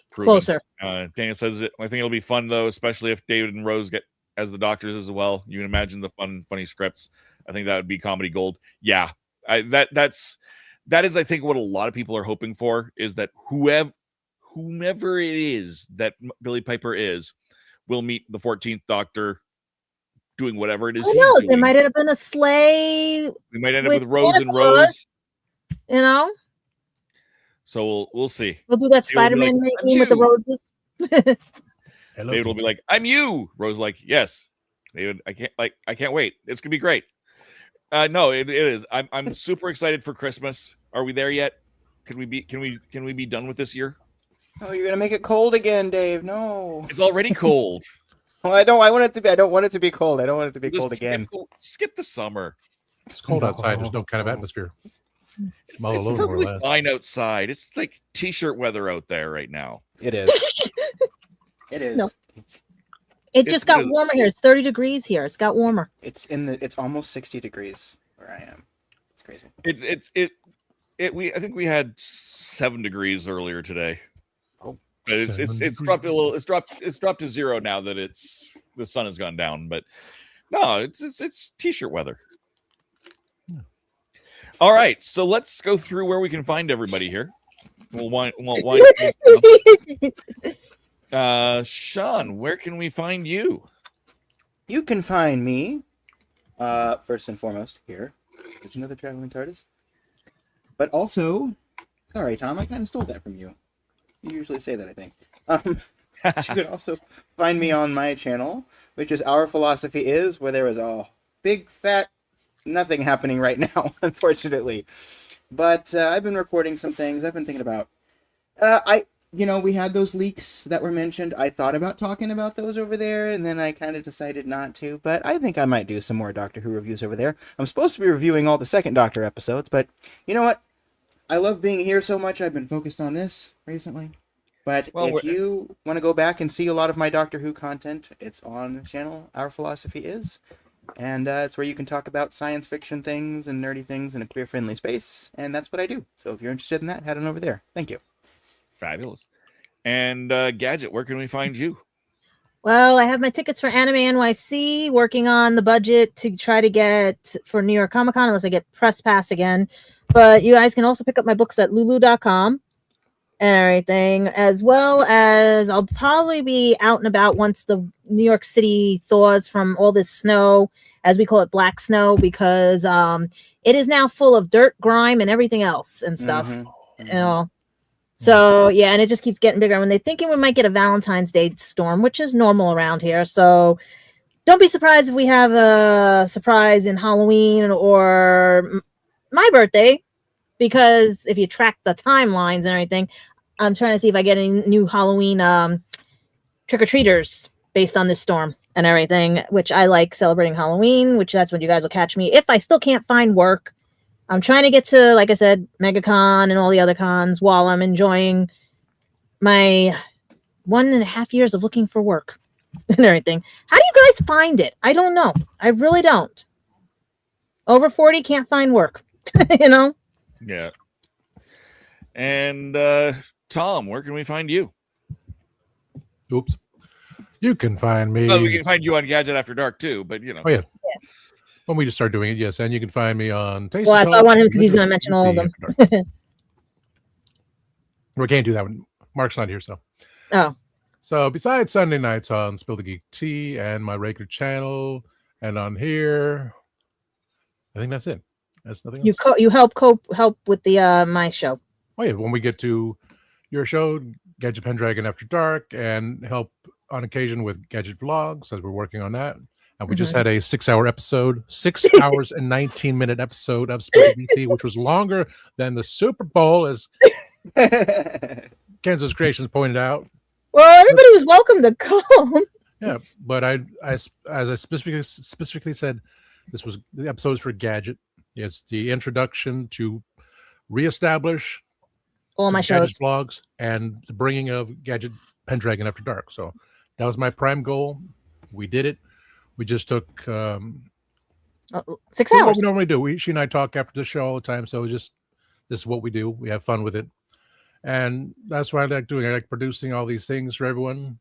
proven. Closer. Daniel says I think it'll be fun though, especially if David and Rose get as the Doctors as well. You can imagine the funny scripts. I think that would be comedy gold. Yeah, that is I think what a lot of people are hoping for is that whomever it is that Billy Piper is will meet the 14th Doctor doing whatever it is. Who knows? There might have been a sleigh. We might end up with Rose and Rose. So we'll see. We'll do that Spider-Man meme with the roses. David will be like, "I'm you." Rose like, "Yes." David, I can't wait. It's gonna be great. No, it is. I'm super excited for Christmas. Are we there yet? Can we be done with this year? Oh, you're gonna make it cold again, Dave. No. It's already cold. Well, I don't want it to be cold. I don't want it to be cold again. Skip the summer. It's cold outside. There's no kind of atmosphere. It's perfectly fine outside. It's like t-shirt weather out there right now. It is. It is. No. It just got warmer here. It's 30 degrees here. It's got warmer. It's almost 60 degrees where I am. It's crazy. I think we had 7 degrees earlier today. Oh. But it's dropped a little. It's dropped to 0 now that the sun has gone down. But no, it's t-shirt weather. Yeah. All right, so let's go through where we can find everybody here. We'll wind Sean, where can we find you? You can find me, first and foremost, here. Did you know the Traveling TARDIS? But also, sorry, Tom, I kind of stole that from you. You usually say that, I think. You can also find me on my channel, which is Our Philosophy Is, where there is a big, fat nothing happening right now, unfortunately. But I've been recording some things. I've been thinking about... we had those leaks that were mentioned. I thought about talking about those over there, and then I kind of decided not to. But I think I might do some more Doctor Who reviews over there. I'm supposed to be reviewing all the second Doctor episodes, but you know what? I love being here so much, I've been focused on this recently. But if you want to go back and see a lot of my Doctor Who content, it's on the channel Our Philosophy Is. And it's where you can talk about science fiction things and nerdy things in a queer-friendly space. And that's what I do. So if you're interested in that, head on over there. Thank you. Fabulous. And Gadget, where can we find you? Well, I have my tickets for Anime NYC, working on the budget to try to get for New York Comic Con, unless I get press pass again. But you guys can also pick up my books at lulu.com and everything, as well as I'll probably be out and about once the New York City thaws from all this snow as we call it, black snow, because it is now full of dirt, grime, and everything else and stuff. You know. So yeah, and it just keeps getting bigger. When they're thinking we might get a Valentine's Day storm, which is normal around here, so don't be surprised if we have a surprise in Halloween or my birthday, because if you track the timelines and everything, I'm trying to see if I get any new Halloween trick-or-treaters based on this storm and everything, which I like celebrating Halloween, which that's when you guys will catch me. If I still can't find work, I'm trying to get to, like I said, MegaCon and all the other cons while I'm enjoying my 1.5 years of looking for work and everything. How do you guys find it? I don't know. I really don't. Over 40, can't find work, you know? Yeah. And Tom, where can we find you? Oops. You can find me. Oh, we can find you on Gadget After Dark too, but you know. Oh yeah. When we just start doing it, yes, and you can find me on. Well, I want him because he's going to mention all of them. We can't do that when Mark's not here, so. Oh. So besides Sunday nights on Spill the Geek Tea and my regular channel, and on here, I think that's it. That's nothing else. You help with the my show. Oh yeah, when we get to your show, Gadget Pendragon After Dark, and help on occasion with Gadget Vlogs, as we're working on that. And we just had a 6-hour episode, 6 hours and 19-minute episode of Spill the Geek Tea, which was longer than the Super Bowl, as Kansas Creations pointed out. Well, everybody was welcome to come. Yeah, but as I specifically said, this was the episodes for Gadget. It's the introduction to reestablish all my shows, vlogs, and the bringing of Gadget Pendragon After Dark. So that was my prime goal. We did it. We just took 6 hours. What we normally do. She and I talk after the show all the time. So this is what we do. We have fun with it. And that's what I like doing. I like producing all these things for everyone.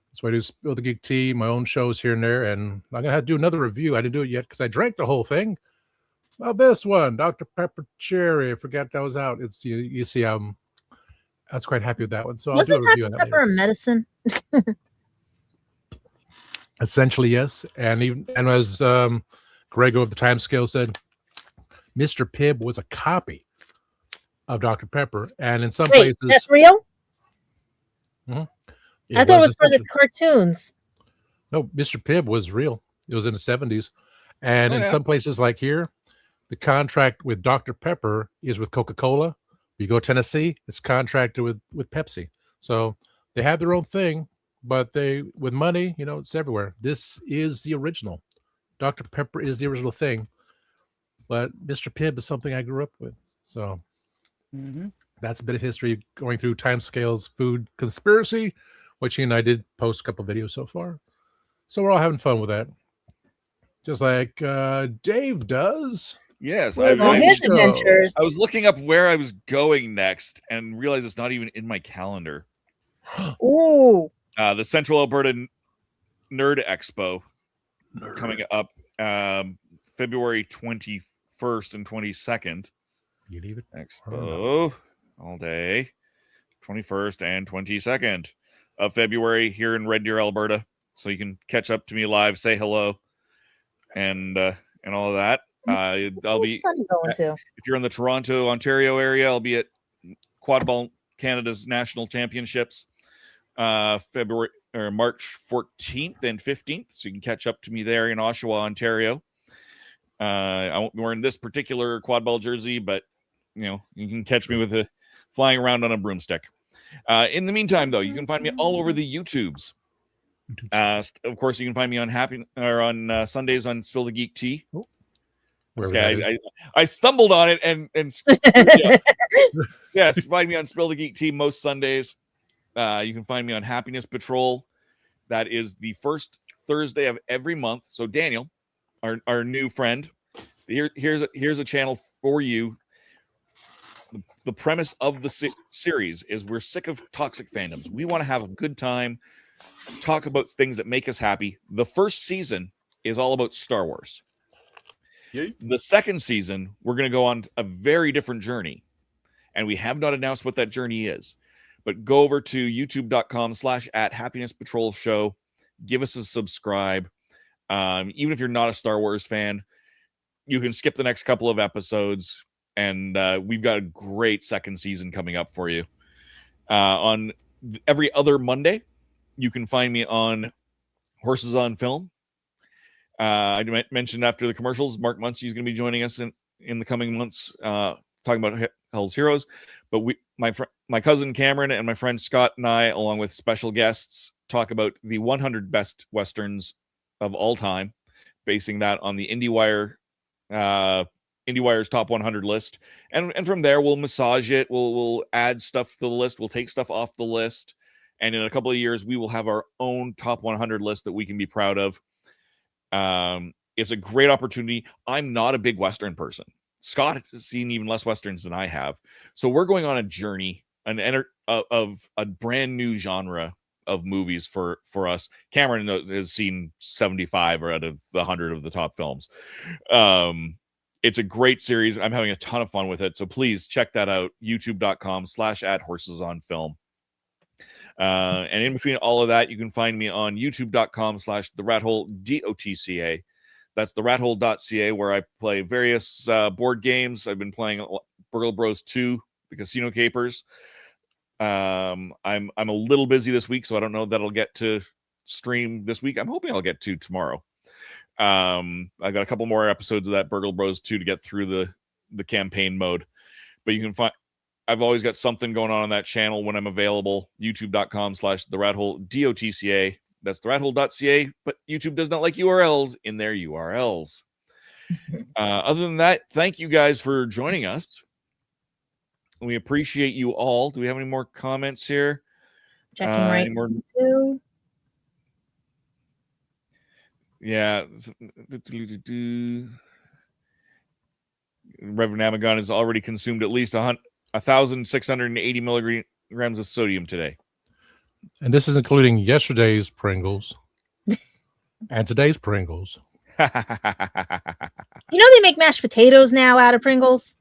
That's why I do Spill the Geek Tea, my own shows here and there. And I'm going to have to do another review. I didn't do it yet because I drank the whole thing. Well, this one, Dr. Pepper Cherry. I forgot that was out. It's you see, I was quite happy with that one. So I'll do a review on that. Pepper a medicine? Essentially, yes. And as Grego of the Time Scale said, Mr. Pibb was a copy of Dr. Pepper. And in some places... that's real? Mm-hmm. I thought it was for the cartoons. No, Mr. Pibb was real. It was in the 70s. And in some places like here, the contract with Dr. Pepper is with Coca-Cola. You go to Tennessee, it's contracted with Pepsi. So they have their own thing. But with money, it's everywhere. This is the original. Dr. Pepper is the original thing. But Mr. Pibb is something I grew up with. So that's a bit of history going through Timescale's food conspiracy, which he and I did post a couple videos so far. So we're all having fun with that. Just like Dave does. Yes. His adventures. I was looking up where I was going next and realized it's not even in my calendar. Ooh. The Central Alberta Nerd Expo coming up February 21st and 22nd. You leave it? Expo all day, 21st and 22nd of February here in Red Deer, Alberta. So you can catch up to me live, say hello, and all of that. I'll be if you're in the Toronto, Ontario area, I'll be at Quadball Canada's National Championships. March 14th and 15th, so you can catch up to me there in Oshawa, Ontario. I won't be wearing this particular quad ball jersey, but you can catch me with flying around on a broomstick. In the meantime, though, you can find me all over the YouTubes. Of course, you can find me on Sundays on Spill the Geek Tea. I stumbled on it and yes, find me on Spill the Geek Tea most Sundays. You can find me on Happiness Patrol. That is the first Thursday of every month. So Daniel, our new friend, here's a channel for you. The premise of the series is we're sick of toxic fandoms. We want to have a good time, talk about things that make us happy. The first season is all about Star Wars. Yay. The second season, we're going to go on a very different journey. And we have not announced what that journey is. But go over to youtube.com/@happinesspatrol show. Give us a subscribe. Even if you're not a Star Wars fan, you can skip the next couple of episodes, and we've got a great second season coming up for you. On every other Monday, you can find me on Horses on Film. I mentioned after the commercials, Mark Muncie is going to be joining us in the coming months, talking about Hell's Heroes. But my cousin Cameron and my friend Scott and I, along with special guests, talk about the 100 best Westerns of all time, basing that on the IndieWire's top 100 list. And from there, we'll massage it. We'll add stuff to the list. We'll take stuff off the list. And in a couple of years, we will have our own top 100 list that we can be proud of. It's a great opportunity. I'm not a big Western person. Scott has seen even less Westerns than I have. So we're going on a journey of a brand new genre of movies for us. Cameron has seen 75 or out of the 100 of the top films. It's a great series. I'm having a ton of fun with it. So please check that out. youtube.com/@horsesonfilm. And in between all of that, you can find me on youtube.com/therathole, DOTCA. That's therathole.ca, where I play various board games. I've been playing Burgle Bros 2, the Casino Capers. I'm a little busy this week, so I don't know that I'll get to stream this week. I'm hoping I'll get to tomorrow. I've got a couple more episodes of that Burgle Bros 2 to get through the campaign mode. But you can find... I've always got something going on that channel when I'm available. youtube.com/therathole, DOTCA. That's therathole.ca, but YouTube does not like URLs in their URLs. Other than that, thank you guys for joining us. We appreciate you all. Do we have any more comments here? Checking right too. Yeah. Reverend Amagon has already consumed at least 1,680 milligrams of sodium today. And this is including yesterday's Pringles and today's Pringles. You know they make mashed potatoes now out of Pringles?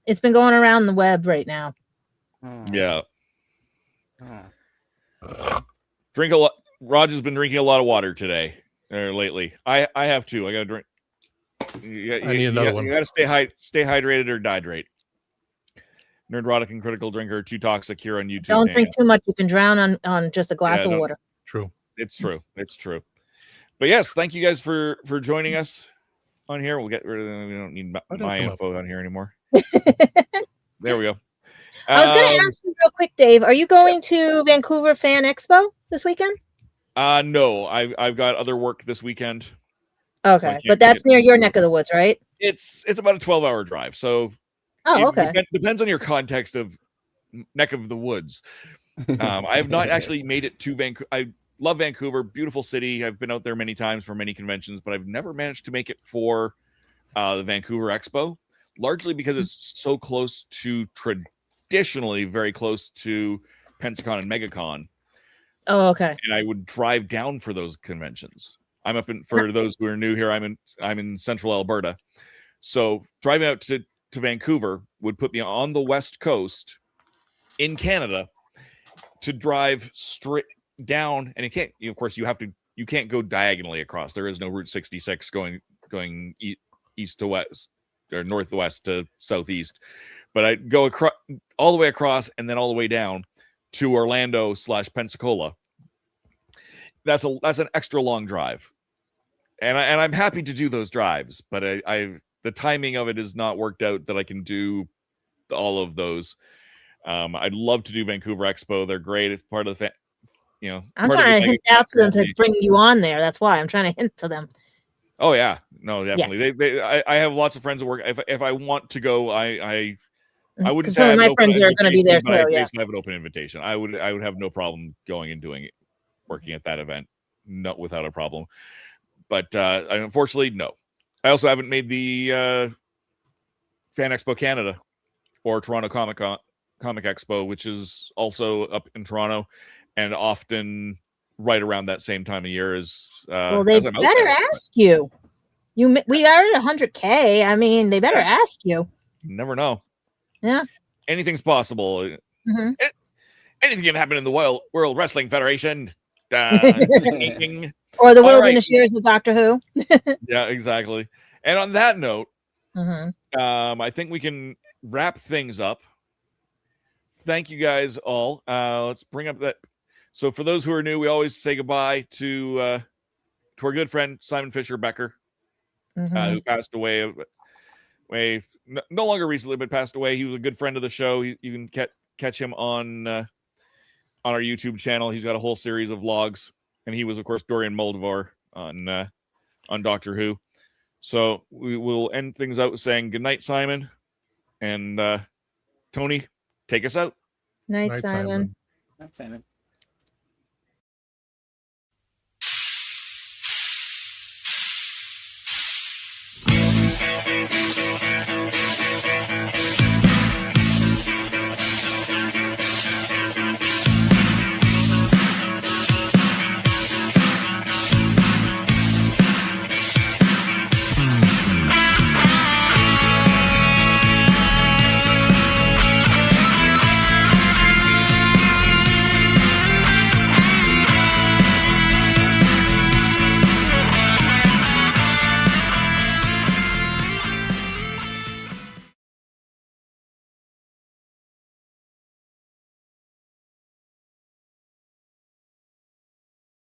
It's been going around the web right now. Yeah. Drink a lot. Roger's been drinking a lot of water today or lately. I have too. I got to drink. I need another one. You got to stay hydrated or dehydrate. Nerdrotic and Critical Drinker, Too Toxic here on YouTube. Don't drink too much. You can drown on just a glass of water. True. It's true. It's true. But yes, thank you guys for joining us on here. We'll get rid of them. We don't need my info on here anymore. There we go. I was going to ask you real quick, Dave. Are you going to Vancouver Fan Expo this weekend? No, I've got other work this weekend. Okay, so but that's near your neck of the woods, right? It's about a 12-hour drive. So it depends on your context of neck of the woods. I have not actually made it to Vancouver. I love Vancouver, beautiful city. I've been out there many times for many conventions, but I've never managed to make it for the Vancouver Expo, largely because it's so close to, traditionally very close to Pensacon and MegaCon. Oh, okay. And I would drive down for those conventions. I'm up in, for those who are new here, I'm in central Alberta. So driving out to Vancouver would put me on the west coast in Canada to drive straight down, and it can't, of course, you can't go diagonally across. There is no Route 66 going east to west or northwest to southeast. But I'd go across, all the way across, and then all the way down to Orlando / Pensacola. That's an extra long drive, and I'm happy to do those drives, but the timing of it is not worked out that I can do all of those. I'd love to do Vancouver Expo. They're great. It's part of the, I'm trying to hint out to them to bring you on there. That's why I'm trying to hint to them. Oh yeah, no, definitely. Yeah. I have lots of friends that work. If I want to go, I wouldn't say some of my friends are going to be there too. I Yeah, have an open invitation. I would have no problem going and doing it, working at that event, not without a problem. But unfortunately, no. I also haven't made the Fan Expo Canada or Toronto Comic Expo, which is also up in Toronto, and often right around that same time of year as. Well, they better ask you. We are at 100K. I mean, they better ask you. You never know. Yeah. Anything's possible. Mm-hmm. Anything can happen in the World Wrestling Federation. Or the All wilderness right. years of Doctor Who. Yeah, exactly. And on that note, Mm-hmm. I think we can wrap things up. Thank you guys all. Let's bring up that. So for those who are new, we always say goodbye to our good friend Simon Fisher Becker, who passed away. No longer recently, but passed away. He was a good friend of the show. You can catch him on our YouTube channel. He's got a whole series of vlogs, and he was, of course, Dorian Moldovar on Doctor Who. So we will end things out saying good night, Simon, and Tony, take us out. Night, Simon. Night, Simon.